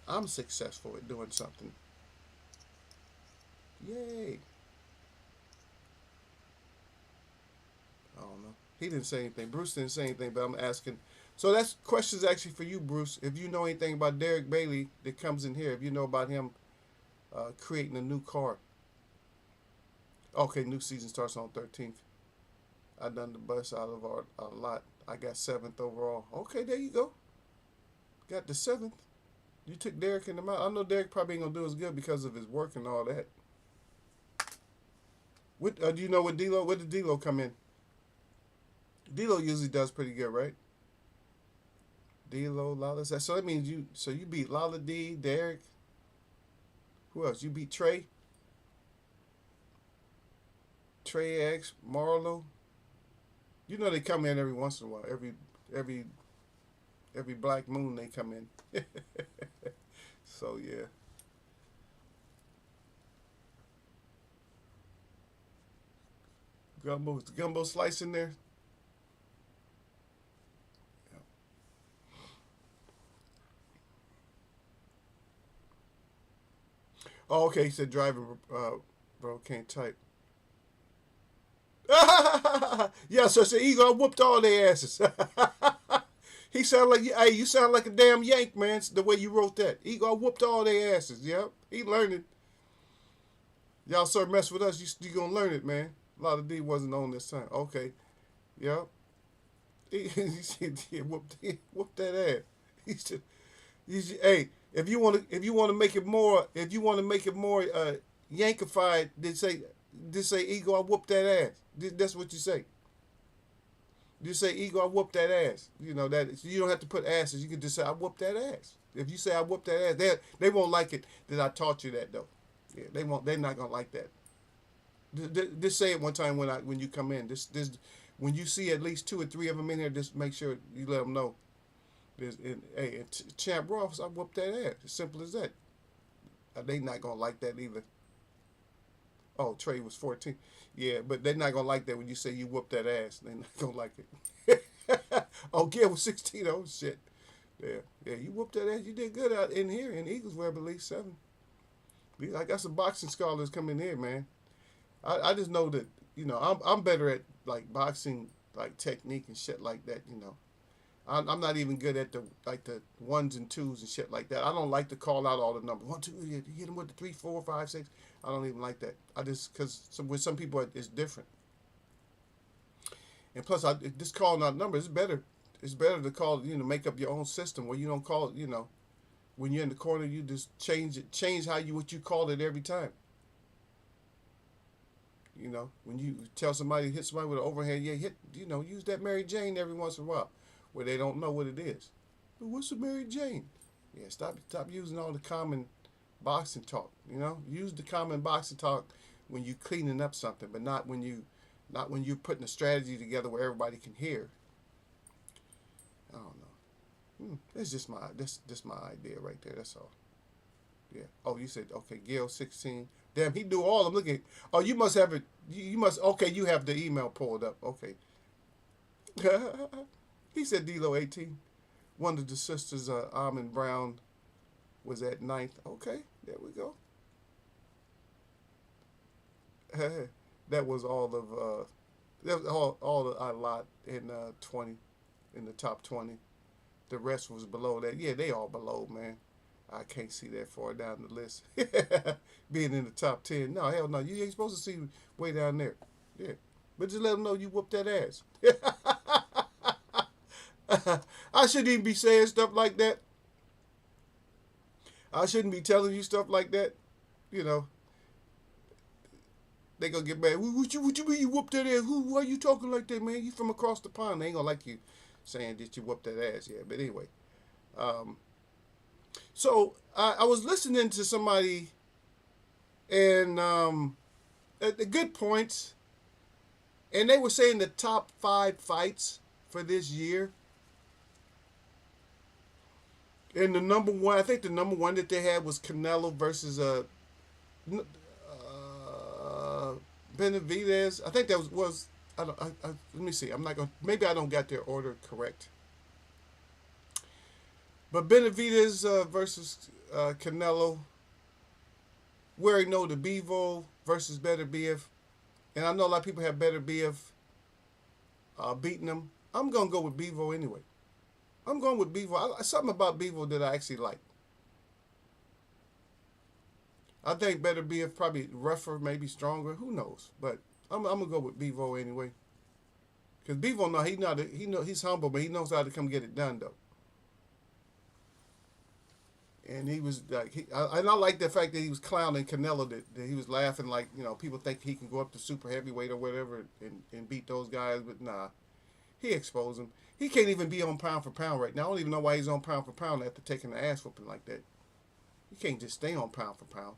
I'm successful at doing something. Yay. I don't know. He didn't say anything. Bruce didn't say anything, but I'm asking. So that's questions actually for you, Bruce. If you know anything about Derek Bailey that comes in here, if you know about him creating a new car. Okay, new season starts on 13th. I done the bus out of our lot. I got 7th overall. Okay, there you go. Got the 7th. You took Derek in the mouth. I know Derek probably ain't going to do as good because of his work and all that. What do you know? What D'Lo? What did D'Lo come in? D'Lo usually does pretty good, right? D'Lo, Lala. So that means you. So you beat Lala D, Derek. Who else? You beat Trey, Trey X, Marlo. You know they come in every once in a while. Every every black moon they come in. So yeah. Gumbo, is the gumbo slice in there? Yeah. Oh, okay. He said driving, bro, can't type. Yeah, so it's Eagle. I whooped all their asses. He sound like, hey, you sound like a damn Yank, man. The way you wrote that. Eagle, I whooped all their asses. Yep, he learning. Y'all sort mess with us, you gonna learn it, man. A lot of D wasn't on this time. Okay, yep. He said, yeah, whoop that ass. He said, hey, if you want to make it more, Yankified, then say ego, I whoop that ass. That's what you say. You say ego, I whoop that ass. You know that you don't have to put asses. You can just say I whoop that ass. If you say I whoop that ass, they won't like it that I taught you that though. Yeah, they won't. They're not gonna like that. Just say it one time when you come in. This when you see at least two or three of them in here, just make sure you let them know. Hey, Champ Ross, I whooped that ass. As simple as that. They not gonna like that either. Oh, Trey was 14. Yeah, but they're not gonna like that when you say you whooped that ass. They're not gonna like it. Oh, Gail was 16. Oh shit. Yeah, yeah, you whooped that ass. You did good out in here in Eagles were, I believe 7. I got some boxing scholars coming here, man. I just know that I'm better at like boxing like technique and shit like that. I'm not even good at the ones and twos and shit like that. I don't like to call out all the numbers. 1, 2, you hit them with the 3, 4, 5, 6. I don't even like that. I just because with some people it's different. And plus, just calling out numbers is better. It's better to call make up your own system where you don't call it. When you're in the corner, you just change what you call it every time. When you tell somebody hit somebody with an overhand, yeah, use that Mary Jane every once in a while, where they don't know what it is. But what's a Mary Jane? Yeah, stop using all the common boxing talk. Use the common boxing talk when you cleaning up something, but not when you're putting a strategy together where everybody can hear. I don't know. It's just my idea right there. That's all. Yeah. Oh, you said okay. Gail 16. Damn, he do all. I'm looking. Oh, you must have it. You must. Okay, you have the email pulled up. Okay. He said D'Lo 18. One of the sisters, Almond Brown, was at 9th. Okay, there we go. That was all of. That was all of our lot in 20, in the top 20. The rest was below that. Yeah, they all below, man. I can't see that far down the list. Being in the top 10. No, hell no. You ain't supposed to see way down there. Yeah. But just let them know you whooped that ass. I shouldn't even be saying stuff like that. I shouldn't be telling you stuff like that. You know, they gonna get mad. What you mean you whooped that ass? Why you talking like that, man? You from across the pond. They ain't gonna like you saying that you whooped that ass. Yeah, but anyway. Um, so I was listening to somebody and at the good points, and they were saying the top 5 fights for this year. And the number one, I think the number one that they had was Canelo versus Benavidez. I think that was I don't. Let me see. I'm not gonna. Maybe I don't got their order correct. But Benavidez versus Canelo. We already know the Bevo versus Better BF, and I know a lot of people have Better BF beating them. I'm gonna go with Bevo anyway. I'm going with Bevo. Something about Bevo that I actually like. I think Better BF probably rougher, maybe stronger. Who knows? But I'm gonna go with Bevo anyway. Cause Bevo, no, he's humble, but he knows how to come get it done though. And he was like, and I like the fact that he was clowning Canelo, that he was laughing like, people think he can go up to super heavyweight or whatever and beat those guys, but nah, he exposed him. He can't even be on pound for pound right now. I don't even know why he's on pound for pound after taking the ass whooping like that. You can't just stay on pound for pound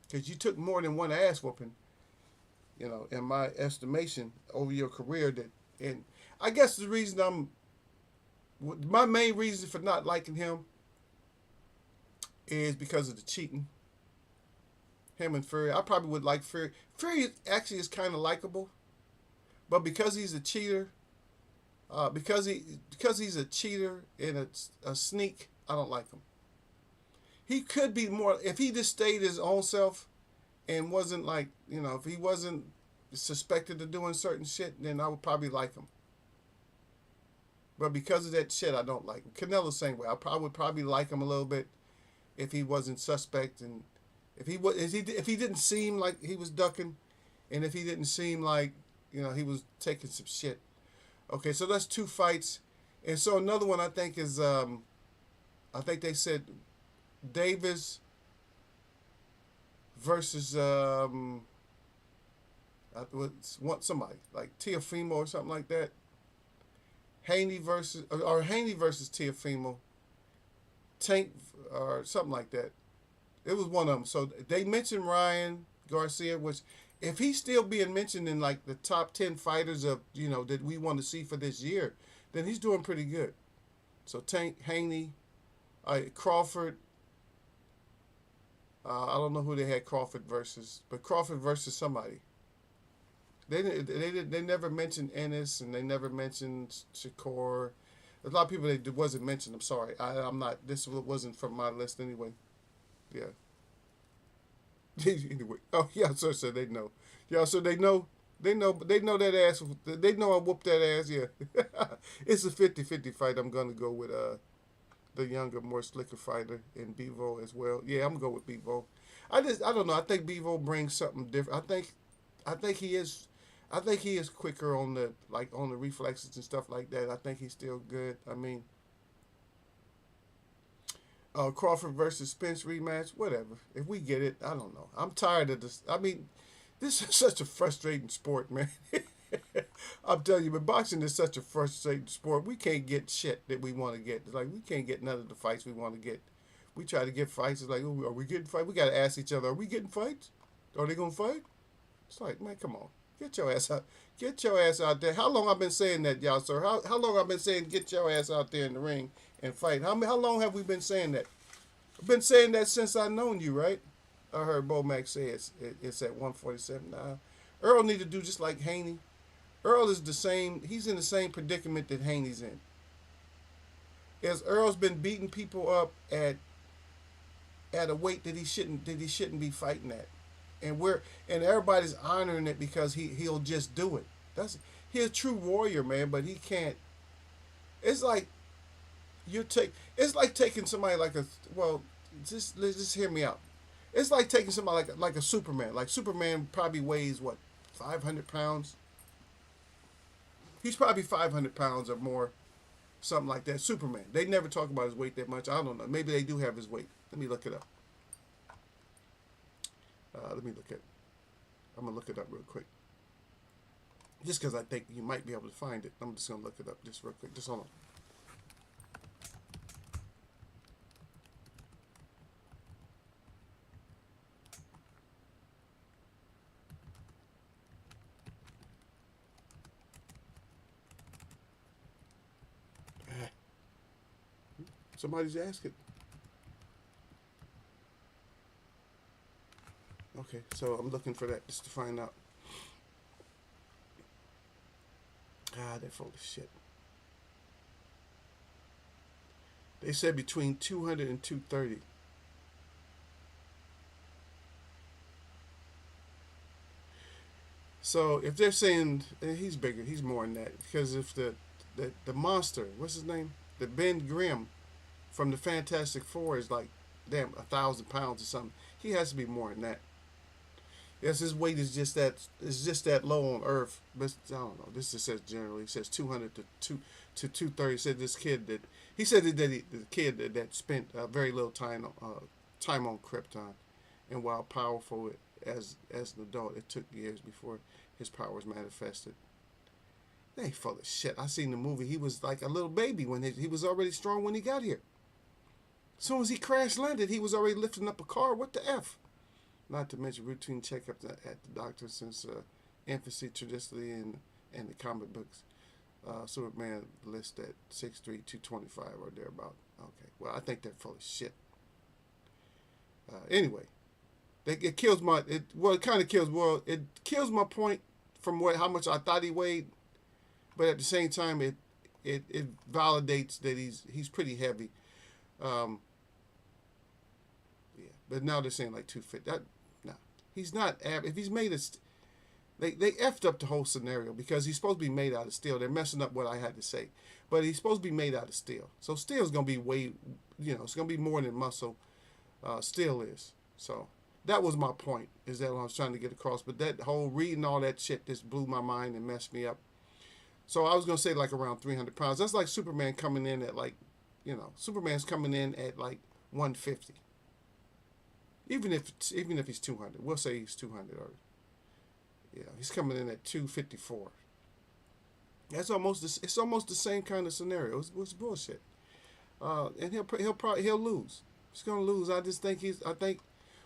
because you took more than one ass whooping, in my estimation over your career. And I guess the reason my main reason for not liking him is because of the cheating. Him and Fury. I probably would like Fury. Fury actually is kind of likable, but because he's a cheater, because he's a cheater and a sneak, I don't like him. He could be more if he just stayed his own self and wasn't like, if he wasn't suspected of doing certain shit, then I would probably like him. But because of that shit, I don't like him. Canelo same way. I would probably like him a little bit if he wasn't suspect, and if he didn't seem like he was ducking, and if he didn't seem like he was taking some shit. Okay, so that's 2 fights, and so another one I think is I think they said Davis versus somebody like Teofimo or something like that. Haney versus Teofimo, Tank or something like that. It was one of them. So they mentioned Ryan Garcia, which if he's still being mentioned in like the top 10 fighters of that we want to see for this year, then he's doing pretty good. So Tank, Haney, Crawford. I don't know who they had Crawford versus, but Crawford versus somebody. They never mentioned Ennis, and they never mentioned Shakur. There's a lot of people that wasn't mentioned. I'm sorry. I'm not. This wasn't from my list anyway. Yeah. Anyway. Oh yeah. So they know. Yeah. So they know. They know that ass. They know I whooped that ass. Yeah. It's a 50-50 fight. I'm gonna go with the younger, more slicker fighter in Bevo as well. Yeah, I'm gonna go with Bevo. I don't know. I think Bevo brings something different. I think he is. I think he is quicker on the reflexes and stuff like that. I think he's still good. I mean, Crawford versus Spence rematch, whatever. If we get it, I don't know. I'm tired of this. I mean, this is such a frustrating sport, man. I'm telling you, but boxing is such a frustrating sport. We can't get shit that we want to get. It's like we can't get none of the fights we want to get. We try to get fights. It's like, oh, are we getting fights? We got to ask each other, are we getting fights? Are they gonna fight? It's like, man, come on. Get your ass out. Get your ass out there. How long I've been saying that, y'all, sir? How long I've been saying get your ass out there in the ring and fight? How long have we been saying that? I've been saying that since I've known you, right? I heard Bo Mac say it's at 147 now. Earl need to do just like Haney. Earl is the same. He's in the same predicament that Haney's in. As Earl's been beating people up at a weight that he shouldn't be fighting at. And everybody's honoring it because he'll just do it. He's a true warrior, man, but he can't. It's like it's like taking somebody just hear me out. It's like taking somebody like a Superman. Like Superman probably weighs 500 pounds. He's probably 500 pounds or more, something like that. Superman. They never talk about his weight that much. I don't know. Maybe they do have his weight. Let me look it up. Let me look at it. I'm going to look it up real quick. Just because I think you might be able to find it. I'm just going to look it up just real quick. Just hold on. Somebody's asking. Okay, so I'm looking for that just to find out. They're full of shit. They said between 200 and 230. So if they're saying he's bigger, he's more than that. Because if the monster, what's his name? The Ben Grimm from the Fantastic Four is like, damn, 1,000 pounds or something. He has to be more than that. Yes, his weight is just that low on Earth. But I don't know. This just says generally. It says 200 to 230. Said this kid that he said the kid that spent very little time on Krypton, and while powerful as an adult, it took years before his powers manifested. They full of shit. I seen the movie. He was like a little baby when he was already strong when he got here. As soon as he crash landed, he was already lifting up a car. What the f? Not to mention routine checkups at the doctor since infancy, traditionally in the comic books. Superman lists at 6'3", 225 or thereabout. Okay, well I think they're full of shit. Anyway, it kills my it kind of kills it kills my point from how much I thought he weighed, but at the same time it validates that he's pretty heavy. Um, yeah, but now they're saying like 250. No, he's not. If he's made they effed up the whole scenario because he's supposed to be made out of steel. They're messing up what I had to say, but he's supposed to be made out of steel. So steel's gonna be it's gonna be more than muscle. Steel is. So that was my point. Is that what I was trying to get across? But that whole reading all that shit just blew my mind and messed me up. So I was gonna say like around 300 pounds. That's like Superman coming in at like, Superman's coming in at like 150. Even if he's 200, we'll say he's 200 or he's coming in at 254. It's almost the same kind of scenario. It's bullshit. And he'll lose. He's gonna lose. I just think I think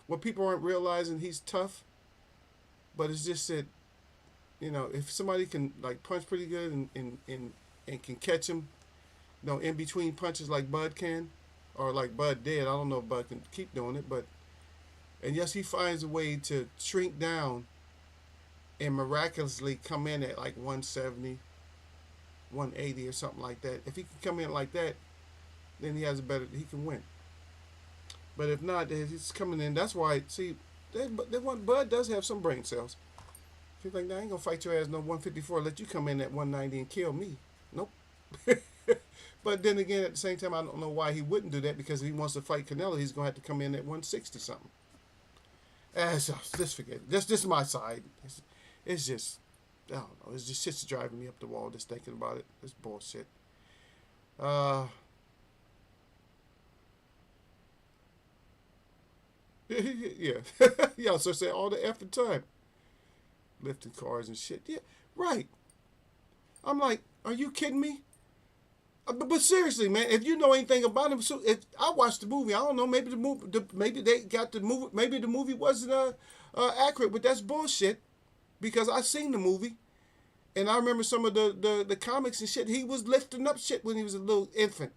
what people aren't realizing, he's tough, but it's just that if somebody can like punch pretty good and can catch him, in between punches like Bud can, or like Bud did. I don't know if Bud can keep doing it, and yes, he finds a way to shrink down and miraculously come in at like 170, 180 or something like that. If he can come in like that, then he can win. But if not, he's coming in. That's why, see, Bud does have some brain cells. He's like, nah, I ain't gonna fight your ass no 154. Let you come in at 190 and kill me. Nope. But then again, at the same time, I don't know why he wouldn't do that, because if he wants to fight Canelo, he's gonna have to come in at 160 something. So just forget it. This is my side. It's just, I don't know. It's just shit's driving me up the wall just thinking about it. It's bullshit. Yeah. Yeah, so say all the effing time. Lifting cars and shit. Yeah, right. I'm like, are you kidding me? But seriously, man, if you know anything about him, so if I watched the movie, I don't know, maybe maybe they got the movie, maybe the movie wasn't accurate, but that's bullshit, because I seen the movie, and I remember some of the comics and shit. He was lifting up shit when he was a little infant.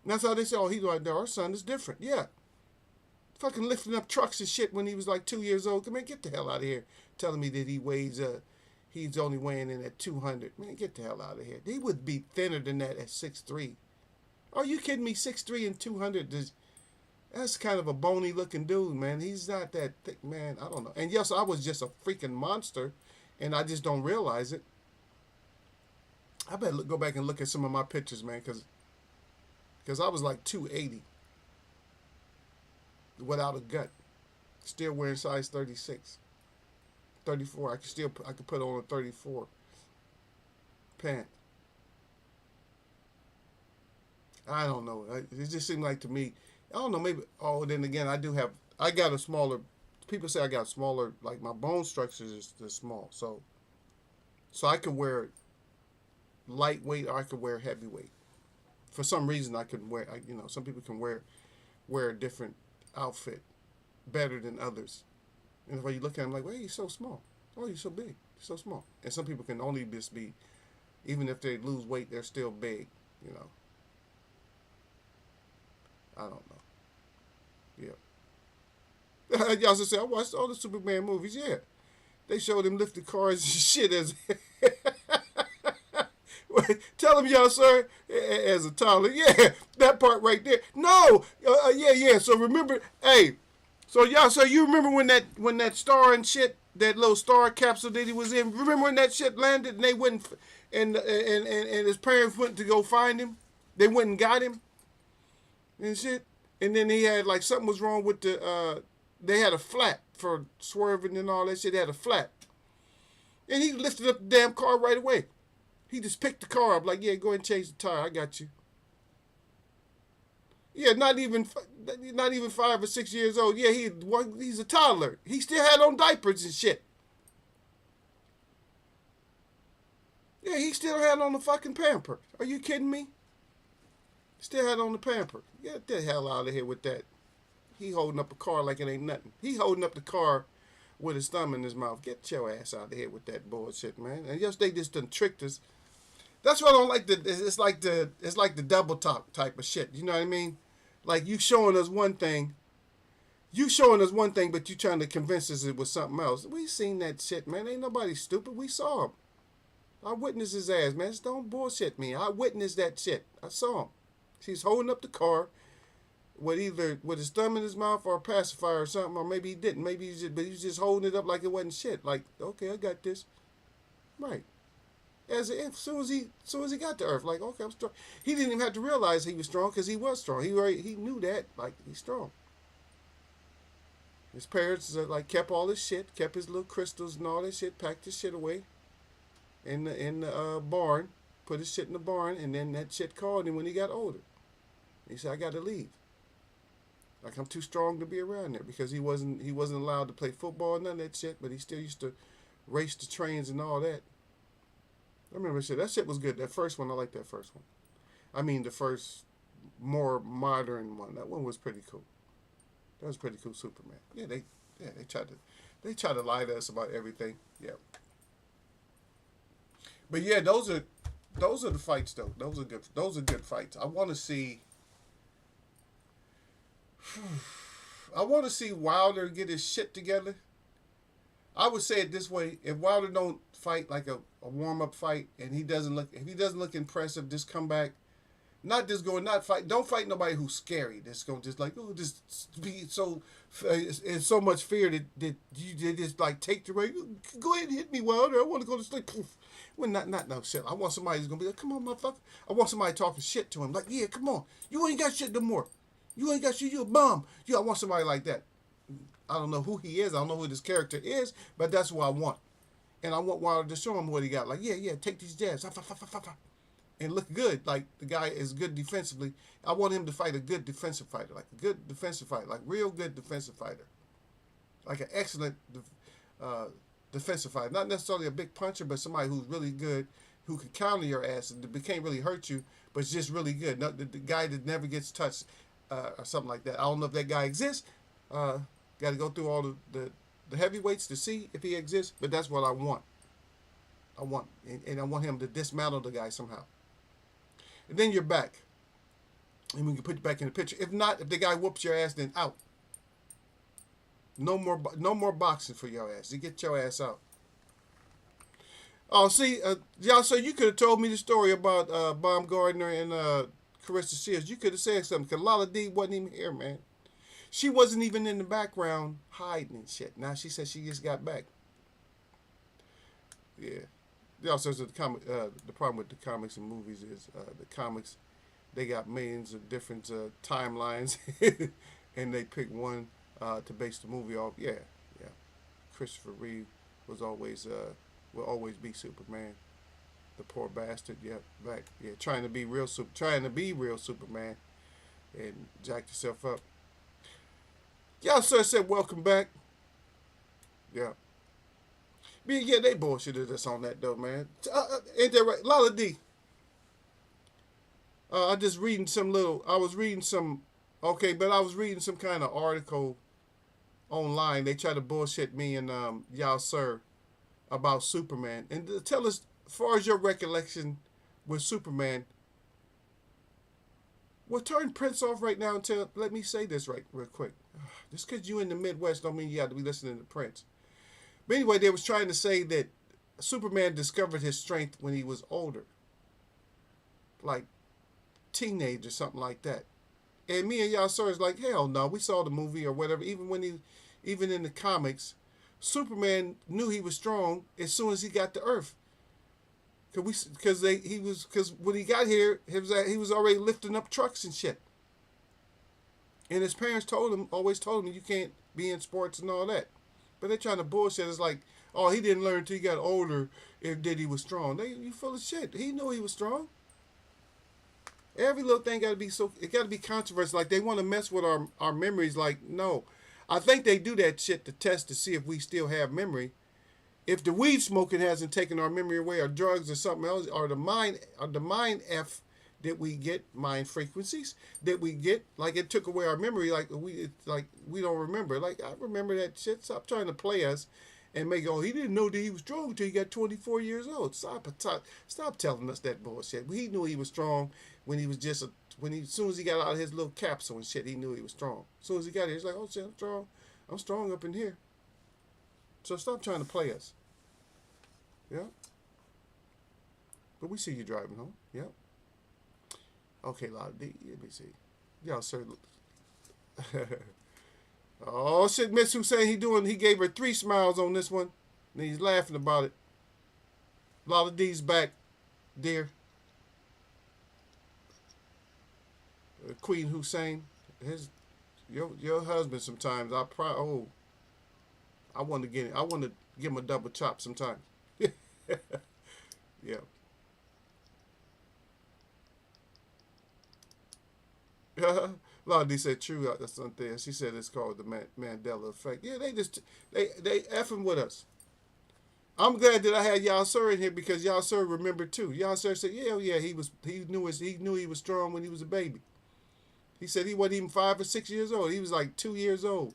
And that's how they say, oh, he's like, our son is different. Yeah. Fucking lifting up trucks and shit when he was like 2 years old. Come on, get the hell out of here. Telling me that he's only weighing in at 200. Man, get the hell out of here. He would be thinner than that at 6'3". Are you kidding me? 6'3" and 200. That's kind of a bony looking dude, man. He's not that thick, man. I don't know. And yes, I was just a freaking monster, and I just don't realize it. I better go back and look at some of my pictures, man, because I was like 280 without a gut. Still wearing size 36. 34. I could put on a 34 pant. I don't know. It just seemed like to me, I don't know, maybe, then again, I got a smaller, people say I got smaller, like my bone structure is small. So I can wear lightweight or I could wear heavyweight. For some reason, I can wear, some people can wear a different outfit better than others. And when you look at him like, well, you're so small. Oh, you're so big. You're so small. And some people can only just be, even if they lose weight, they're still big, I don't know. Yeah. Y'all just say, I watched all the Superman movies. Yeah. They showed him lifting cars and shit as... Tell him, y'all, sir, as a toddler. Yeah, that part right there. No. Yeah. So remember, hey... So y'all, you remember when that star and shit, that little star capsule that he was in? Remember when that shit landed and they went and his parents went to go find him? They went and got him and shit. And then he had like something was wrong with the They had a flat for swerving and all that shit. They had a flat. And he lifted up the damn car right away. He just picked the car up like, yeah, go ahead and change the tire. I got you. Yeah, not even 5 or 6 years old. Yeah, he's a toddler. He still had on diapers and shit. Yeah, he still had on the fucking pamper. Are you kidding me? Still had on the pamper. Get the hell out of here with that. He holding up a car like it ain't nothing. He holding up the car with his thumb in his mouth. Get your ass out of here with that bullshit, man. And yes, they just done tricked us. That's why I don't like it's like the double talk type of shit. You know what I mean? Like you showing us one thing, but you trying to convince us it was something else. We seen that shit, man. Ain't nobody stupid. We saw him. I witnessed his ass, man. Just don't bullshit me. I witnessed that shit. I saw him. He's holding up the car with his thumb in his mouth or a pacifier or something, or maybe he didn't. Maybe he was just holding it up like it wasn't shit. Like, okay, I got this. Right. As soon as he got to Earth, like, okay, I'm strong. He didn't even have to realize he was strong because he was strong. He knew that, like, he's strong. His parents like kept all his shit, kept his little crystals and all that shit, packed his shit away in the barn, put his shit in the barn, and then that shit called him when he got older. He said, I got to leave. Like, I'm too strong to be around there because he wasn't allowed to play football and none of that shit, but he still used to race the trains and all that. I remember that shit was good. That first one, I like that first one. I mean, the first more modern one. That one was pretty cool. That was pretty cool, Superman. Yeah, they try to lie to us about everything. Yeah. But yeah, those are the fights though. Those are good fights. I want to see Wilder get his shit together. I would say it this way: if Wilder don't fight like a warm up fight, and if he doesn't look impressive, just come back. Don't fight nobody who's scary. That's going just like, oh, just be so, in so much fear that you just like take the right. Go ahead and hit me, Wilder. I want to go to sleep. Poof. Well, not no shit. I want somebody who's gonna be like, come on, motherfucker. I want somebody talking shit to him, like, yeah, come on. You ain't got shit no more. You ain't got shit. You a bum. Yeah, I want somebody like that. I don't know who he is. I don't know who this character is, but that's what I want. And I want Wilder to show him what he got. Like, yeah, take these jabs. And look good. Like, the guy is good defensively. I want him to fight a good defensive fighter. Like, a good defensive fighter. Like, real good defensive fighter. Like, an excellent defensive fighter. Not necessarily a big puncher, but somebody who's really good, who can counter your ass and can't really hurt you, but it's just really good. The guy that never gets touched or something like that. I don't know if that guy exists. Got to go through all the heavyweights to see if he exists, but that's what I want. And I want him to dismantle the guy somehow. And then you're back. And we can put you back in the picture. If not, if the guy whoops your ass, then out. No more boxing for your ass. You get your ass out. Oh, see, y'all, so you could have told me the story about Baumgardner and Carissa Shields. You could have said something, because Lala D wasn't even here, man. She wasn't even in the background hiding and shit. Now she said she just got back. Yeah. They also said the problem with the comics and movies is the comics, they got millions of different timelines, and they pick one to base the movie off. Yeah. Christopher Reeve will always be Superman. The poor bastard. Yeah, back. Yeah, trying to be real Superman, and jacked yourself up. Y'all sir said welcome back. Yeah. Yeah, they bullshitted us on that though, man. Ain't that right? Lala D. I was reading some kind of article online. They try to bullshit me and y'all sir about Superman. And tell us, as far as your recollection with Superman, well, turn Prince off right now and let me say this real quick. Just because you in the Midwest don't mean you have to be listening to Prince. But anyway, they was trying to say that Superman discovered his strength when he was older. Like teenage or something like that. And me and y'all sir is like, hell no, we saw the movie or whatever. Even in the comics, Superman knew he was strong as soon as he got to Earth. Because when he got here, he was already lifting up trucks and shit. And his parents always told him, you can't be in sports and all that. But they're trying to bullshit. It's like, oh, he didn't learn until he got older if that he was strong. You full of shit. He knew he was strong. Every little thing got to be so. It got to be controversial. Like they want to mess with our memories. Like no, I think they do that shit to test to see if we still have memory. If the weed smoking hasn't taken our memory away, or drugs, or something else, or the mind f that we get, mind frequencies that we get, like it took away our memory. Like we don't remember. Like I remember that shit. Stop trying to play us and make, oh, he didn't know that he was strong until he got 24 years old. Stop telling us that bullshit. He knew he was strong when he was just as soon as he got out of his little capsule and shit, he knew he was strong. As soon as he got here, he's like, oh shit, I'm strong. I'm strong up in here. So stop trying to play us. Yeah. But we see you driving home. Yeah. Okay, Loud D. Let me see. Y'all, sir. Oh shit, Miss Hussein, he gave her 3 smiles on this one. And he's laughing about it. Loud D's back, dear. Queen Hussein. Your husband sometimes I want to give him a double chop sometimes. Yeah. Lottie said true. That's something. She said it's called the Mandela effect. Yeah, they effing with us. I'm glad that I had y'all sir in here because y'all sir remembered too. Y'all sir said, yeah, he knew he was strong when he was a baby. He said he wasn't even 5 or 6 years old. He was like 2 years old.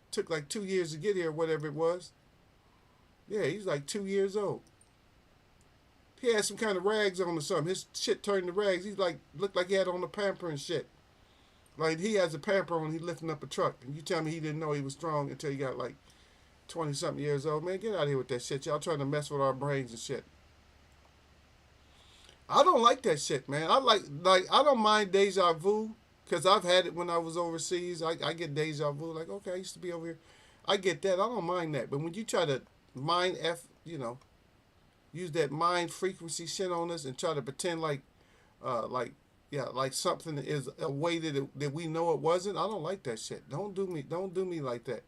Took like 2 years to get here, whatever it was. Yeah, he's like 2 years old. He had some kind of rags on or something. His shit turned to rags. He's like looked like he had on a pamper and shit. Like he has a pamper on, he lifting up a truck. And you tell me he didn't know he was strong until he got like 20 something years old. Man, get out of here with that shit. Y'all trying to mess with our brains and shit. I don't like that shit, man. I don't mind deja vu because I've had it when I was overseas. I get deja vu. Like, okay, I used to be over here. I get that. I don't mind that. But when you try to mind use that mind frequency shit on us and try to pretend like something is a way that we know it wasn't. I don't like that shit. Don't do me like that.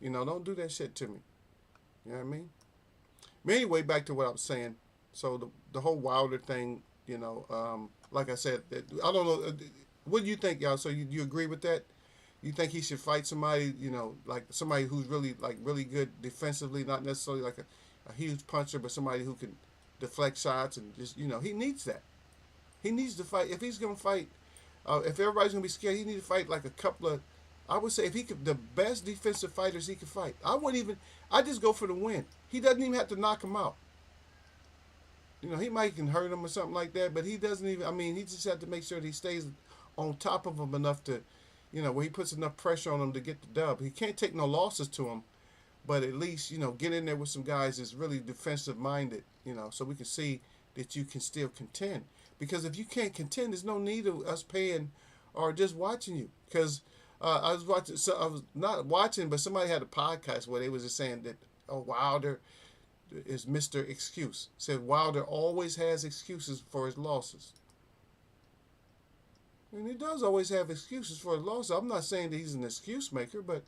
Don't do that shit to me. You know what I mean? But anyway, back to what I was saying. So the whole Wilder thing, like I said, I don't know. What do you think, y'all? So you agree with that? You think he should fight somebody, like somebody who's really good defensively, not necessarily like a huge puncher, but somebody who can deflect shots and just, he needs that. He needs to fight. If he's going to fight, if everybody's going to be scared, he needs to fight like a couple of, I would say if he could, the best defensive fighters he could fight. I just go for the win. He doesn't even have to knock him out. He might can hurt him or something like that, but he doesn't even, he just has to make sure that he stays on top of him enough to, where he puts enough pressure on him to get the dub. He can't take no losses to him, but at least, get in there with some guys that's really defensive minded, so we can see that you can still contend. Because if you can't contend, there's no need of us paying or just watching you. Because I was not watching, but somebody had a podcast where they was just saying that, oh, Wilder is Mr. Excuse. Said Wilder always has excuses for his losses. And he does always have excuses for his losses. I'm not saying that he's an excuse maker, but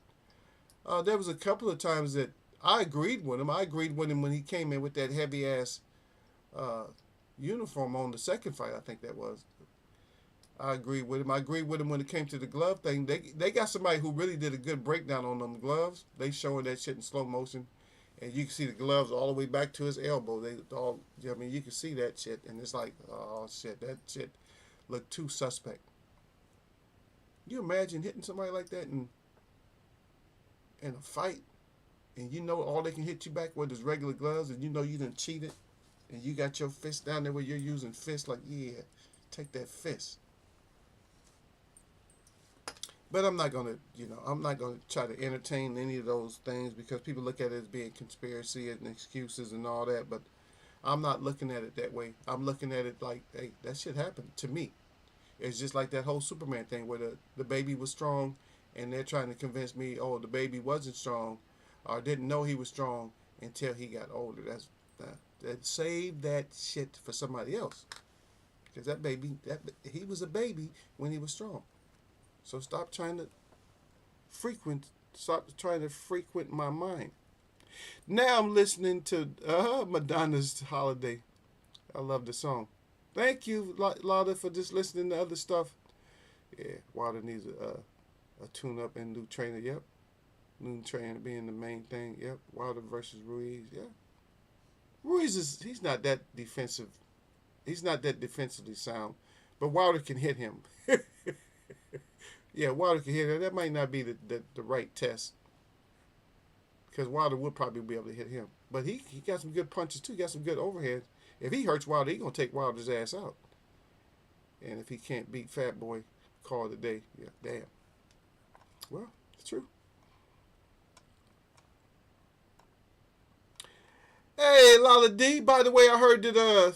there was a couple of times that I agreed with him. I agreed with him when he came in with that heavy ass uniform on the second fight. I think that was. I agreed with him. I agreed with him when it came to the glove thing. They got somebody who really did a good breakdown on them gloves. They showing that shit in slow motion, and you can see the gloves all the way back to his elbow. You can see that shit, and it's like, oh shit, that shit looked too suspect. You imagine hitting somebody like that in a fight, and all they can hit you back with is regular gloves, and you done cheated, and you got your fist down there where you're using fists, like, yeah, take that fist. But I'm not gonna try to entertain any of those things because people look at it as being conspiracy and excuses and all that. But I'm not looking at it that way. I'm looking at it like, hey, that shit happened to me. It's just like that whole Superman thing where the baby was strong, and they're trying to convince me, oh, the baby wasn't strong, or didn't know he was strong until he got older. That save that shit for somebody else, because he was a baby when he was strong. So stop trying to frequent my mind. Now I'm listening to Madonna's Holiday. I love the song. Thank you, Lada, for just listening to other stuff. Yeah, Wilder needs a tune up and new trainer. Yep. New trainer being the main thing. Yep. Wilder versus Ruiz. Yeah. He's not that defensive. He's not that defensively sound. But Wilder can hit him. Yeah, Wilder can hit him. That might not be the right test. Because Wilder would probably be able to hit him. But he got some good punches too. He got some good overheads. If he hurts Wilder, he's going to take Wilder's ass out. And if he can't beat Fat Boy, call it a day. Yeah, damn. Well, it's true. Hey, Lala D. By the way, I heard that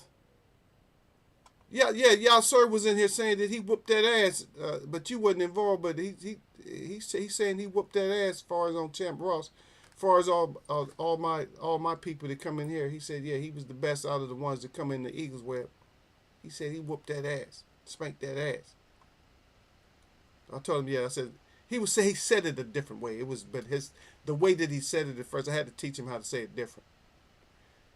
y'all sir was in here saying that he whooped that ass, but you wasn't involved. But he's saying he whooped that ass. As far as on Champ Ross, as far as all my people that come in here, he said yeah he was the best out of the ones that come in the Eagles web. He said he whooped that ass, spanked that ass. I told him yeah. I said he said it a different way. It was but the way that he said it at first, I had to teach him how to say it different.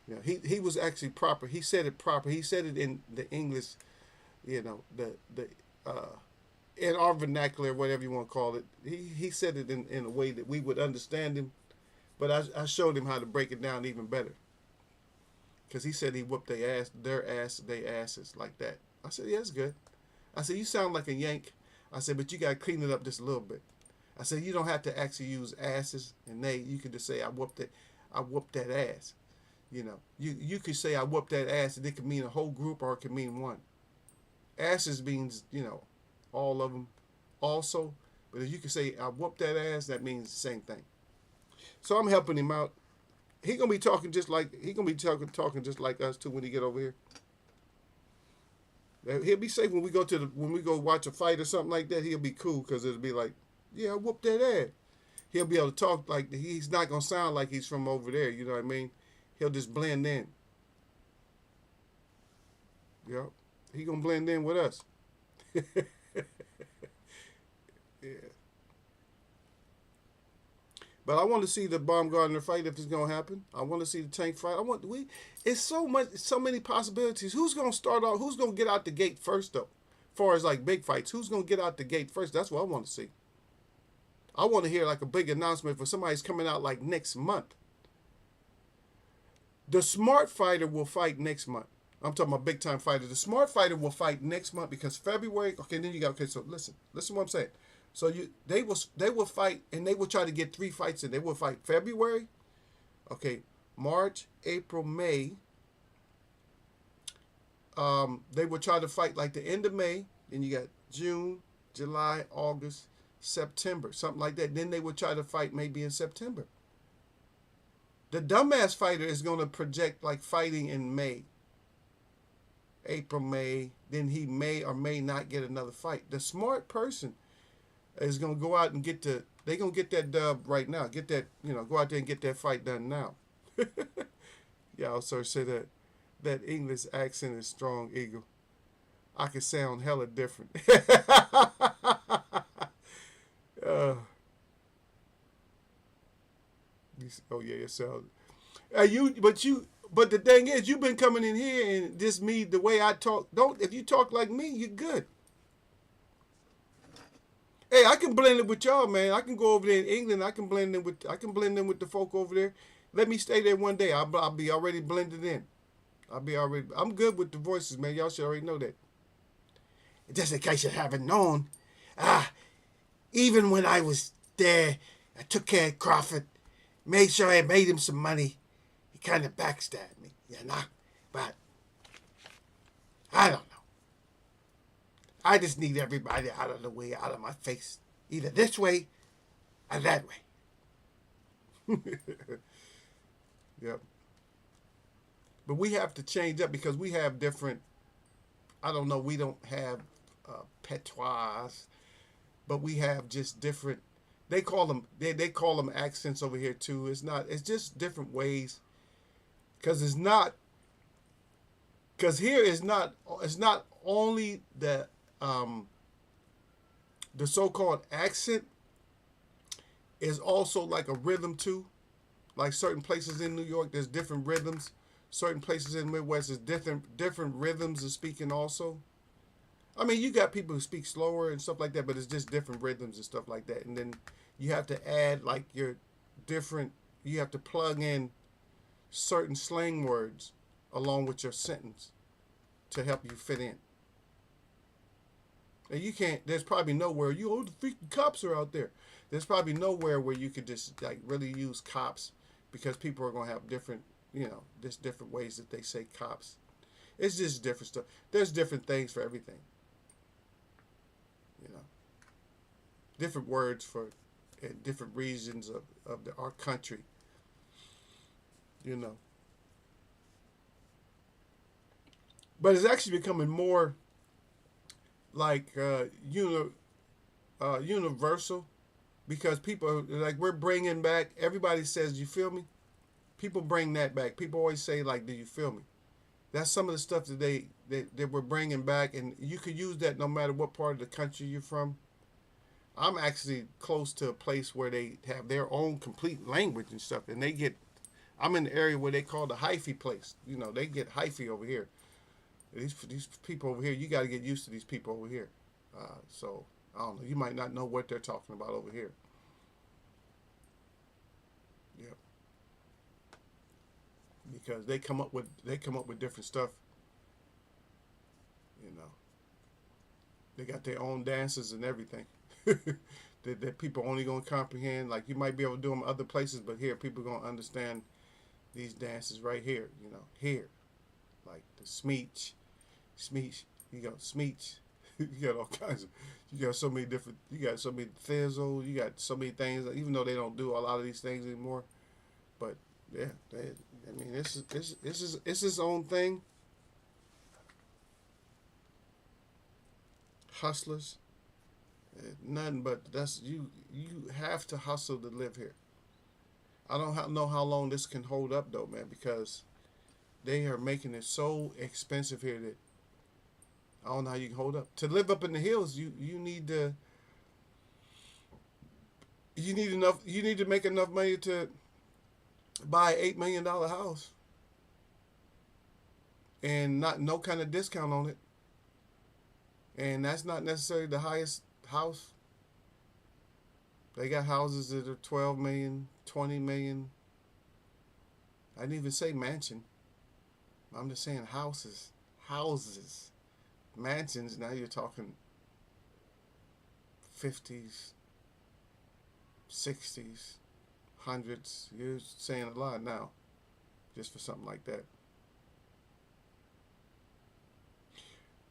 You know, he was actually proper. He said it proper. He said it in the English, you know, in our vernacular, whatever you want to call it. He said it in a way that we would understand him. But I showed him how to break it down even better. Because he said he whooped their asses like that. I said, yeah, that's good. I said, you sound like a Yank. I said, but you got to clean it up just a little bit. I said, you don't have to actually use asses and they. You could just say, I whooped that ass. You know, you could say I whooped that ass, and it could mean a whole group or it could mean one. Asses means, you know, all of them also. But if you could say I whooped that ass, that means the same thing. So I'm helping him out. He gonna be talking just like just like us too when he get over here. He'll be safe when we go watch a fight or something like that. He'll be cool because it'll be like, yeah, I whooped that ass. He'll be able to talk like he's not gonna sound like he's from over there. You know what I mean? He'll just blend in. Yep. He gonna blend in with us. Yeah. But I want to see the Baumgartner fight if it's gonna happen. I want to see the Tank fight. It's so many possibilities. Who's gonna start off? Who's gonna get out the gate first though? As far as like big fights, who's gonna get out the gate first? That's what I want to see. I want to hear like a big announcement for somebody's coming out like next month. The smart fighter will fight next month. I'm talking about big time fighter. The smart fighter will fight next month because February. Okay, then you got so listen what I'm saying. So they will fight and they will try to get 3 fights in. They will fight February, okay, March, April, May. They will try to fight like the end of May. Then you got June, July, August, September, something like that. Then they will try to fight maybe in September. The dumbass fighter is going to project like fighting in May, April, May. Then he may or may not get another fight. The smart person is going to go out and they're going to get that dub right now. Get that, go out there and get that fight done now. Y'all sir say that English accent is strong, Eagle. I can sound hella different. Oh yeah, it sounds. But the thing is, you've been coming in here and just me the way I talk. If you talk like me, you're good. Hey, I can blend it with y'all, man. I can go over there in England. I can blend in with the folk over there. Let me stay there one day. I'll be already blended in. I'm good with the voices, man. Y'all should already know that. Just in case you haven't known, even when I was there, I took care of Crawford. Made sure I made him some money. He kind of backstabbed me, But I don't know. I just need everybody out of the way, out of my face. Either this way or that way. Yep. But we have to change up because we have different, I don't know, we don't have patois, but we have just different. They call them accents over here too. It's just different ways. Because here it's not only the The so-called accent is also like a rhythm too. Like certain places in New York, there's different rhythms. Certain places in the Midwest, there's different rhythms of speaking also. I mean, you got people who speak slower and stuff like that, but it's just different rhythms and stuff like that. And then you have to add like your different. You have to plug in certain slang words along with your sentence to help you fit in. And you can't. There's probably nowhere you. Oh, the freaking cops are out there. There's probably nowhere where you could just like really use cops because people are gonna have different. There's different ways that they say cops. It's just different stuff. There's different things for everything. You know, different words for in different regions of our country. You know, but it's actually becoming more like universal because people like we're bringing back. Everybody says, "You feel me?" People bring that back. People always say like, "Do you feel me?" That's some of the stuff that that we're bringing back, and you could use that no matter what part of the country you're from. I'm actually close to a place where they have their own complete language and stuff, and they get. I'm in the area where they call the hyphy place. They get hyphy over here. These people over here, you got to get used to these people over here. So I don't know. You might not know what they're talking about over here. Yeah, because they come up with different stuff. You know, they got their own dances and everything. that people only gonna comprehend. Like you might be able to do them other places, but here people gonna understand these dances right here. Here, like the smeech. You got smeech. You got all kinds of. You got so many different. You got so many thizzle. You got so many things. Even though they don't do a lot of these things anymore, but yeah, I mean, it's his own thing. Hustlers, nothing but that's you. You have to hustle to live here. I don't know how long this can hold up though, man, because they are making it so expensive here that I don't know how you can hold up. To live up in the hills, you need to you need to make enough money to buy an $8 million house and not no kind of discount on it. And that's not necessarily the highest house. They got houses that are 12 million, 20 million. I didn't even say mansion. I'm just saying houses. Houses. Mansions, now you're talking 50s, 60s, hundreds. You're saying a lot now just for something like that.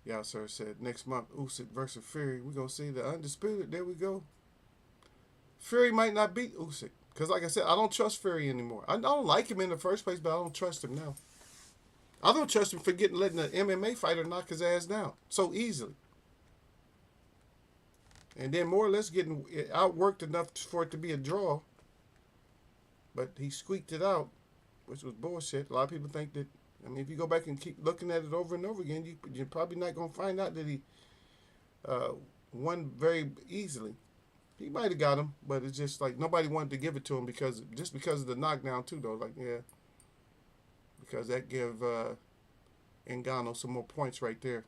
Y'all, sir, said next month Usyk versus Fury. We're going to see the undisputed. There we go. Fury might not beat Usyk. Because, like I said, I don't trust Fury anymore. I don't like him in the first place, but I don't trust him now. I don't trust him for letting an MMA fighter knock his ass down so easily. And then more or less getting outworked enough for it to be a draw. But he squeaked it out, which was bullshit. A lot of people think that, I mean, if you go back and keep looking at it over and over again, you're probably not going to find out that he won very easily. He might have got him, but it's just like nobody wanted to give it to him because of the knockdown too, though. Like, yeah, because that give Ngannou some more points right there.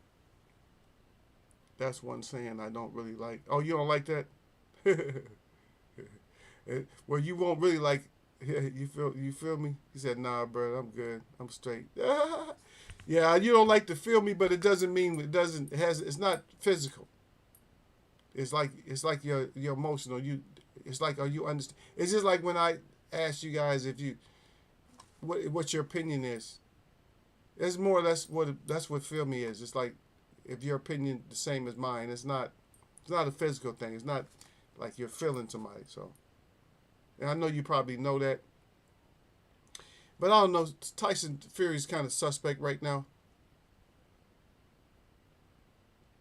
That's one saying I don't really like. Oh, you don't like that? Well, you won't really like. You feel me? He said, "Nah, bro, I'm good. I'm straight." Yeah, you don't like to feel me, but it doesn't mean it doesn't it has. It's not physical. It's like you're emotional. It's like, are you understand? It's just like when I asked you guys if you what your opinion is. It's more or less that's what feel me is. It's like if your opinion the same as mine. It's not a physical thing. It's not like you're feeling somebody. So, and I know you probably know that, but I don't know. Tyson Fury's kind of suspect right now.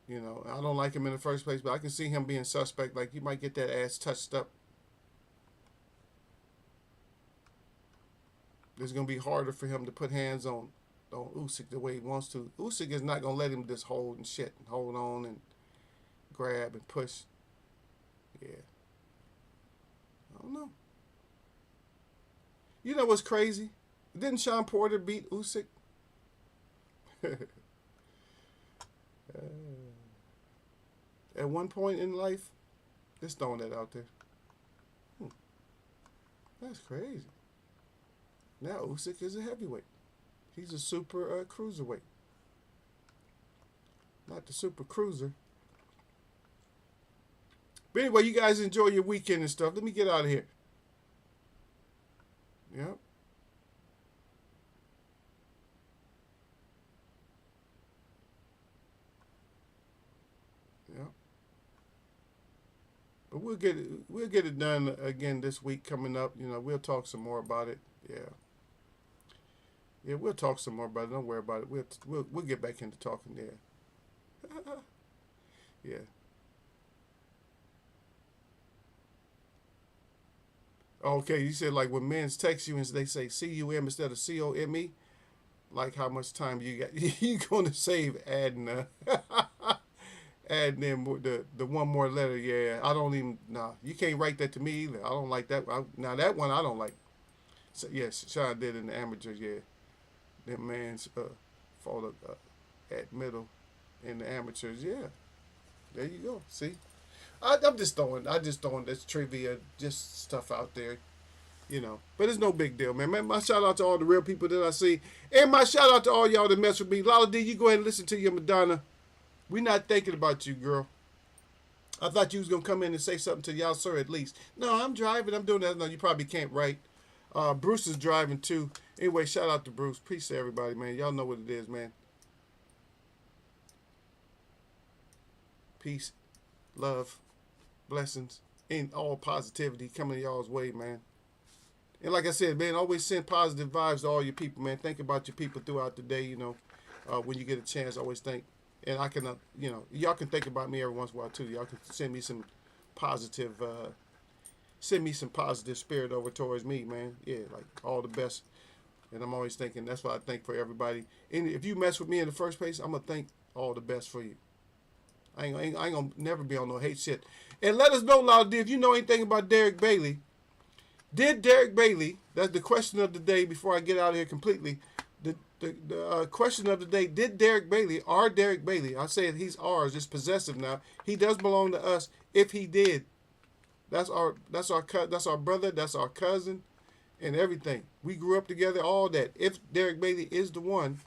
I don't like him in the first place, but I can see him being suspect. Like, he might get that ass touched up. It's going to be harder for him to put hands on Usyk the way he wants to. Usyk is not going to let him just hold and shit and hold on and grab and push. Yeah. I don't know. You know what's crazy? Didn't Sean Porter beat Usyk? At one point in life, just throwing that out there. Hmm, that's crazy. Now Usyk is a heavyweight. He's a super cruiserweight, not the super cruiser. But anyway, you guys enjoy your weekend and stuff. Let me get out of here. Yep. Yep. But we'll get it done again this week coming up. You know, we'll talk some more about it. Yeah. Yeah, we'll talk some more about it. Don't worry about it. We'll get back into talking there. Yeah. Okay, you said like when men text you and they say CUM instead of COME, like how much time you got you gonna save adding adding in the one more letter. Yeah, I don't even nah. You can't write that to me either. I don't like that. Now that one I don't like. So, yes, Sean did in the amateurs. Yeah, that man's fall at middle in the amateurs. Yeah, there you go. See, I'm just throwing this trivia, just stuff out there. But it's no big deal, man. My shout out to all the real people that I see, and my shout out to all y'all that mess with me. Lala D, you go ahead and listen to your Madonna. We not thinking about you, girl. I thought you was gonna come in and say something to y'all, sir. At least, no, I'm driving. I'm doing that. No, you probably can't write. Bruce is driving too. Anyway, shout out to Bruce. Peace to everybody, man. Y'all know what it is, man. Peace, love, blessings, and all positivity coming y'all's way, man. And like I said, man, always send positive vibes to all your people, man. Think about your people throughout the day, when you get a chance, always think. And I can, y'all can think about me every once in a while, too. Y'all can positive, send me some positive spirit over towards me, man. Yeah, like all the best. And I'm always thinking, that's why I think for everybody. And if you mess with me in the first place, I'm going to think all the best for you. I ain't going to never be on no hate shit. And let us know, Loud D, if you know anything about Derek Bailey. Did Derek Bailey, that's the question of the day before I get out of here completely. The question of the day, did Derek Bailey, our Derek Bailey, I say he's ours, it's possessive now. He does belong to us. If he did, that's our brother, that's our cousin, and everything. We grew up together, all that. If Derek Bailey is the one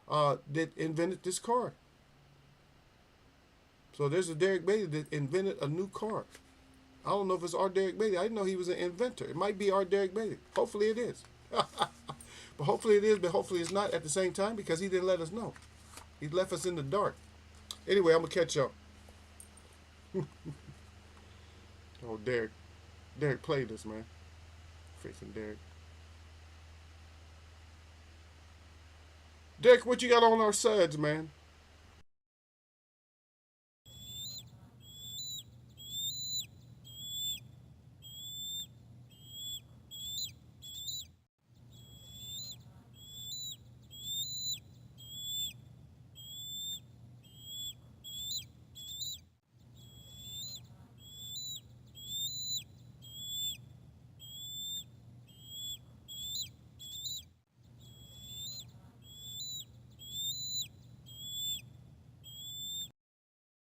that invented this car. So there's a Derek Bailey that invented a new car. I don't know if it's our Derek Bailey. I didn't know he was an inventor. It might be our Derek Bailey. Hopefully it is. But hopefully it is, but hopefully it's not at the same time because he didn't let us know. He left us in the dark. Anyway, I'm going to catch y'all. Oh, Derek. Derek played us, man. Freaking Derek. Derek, what you got on our sides, man?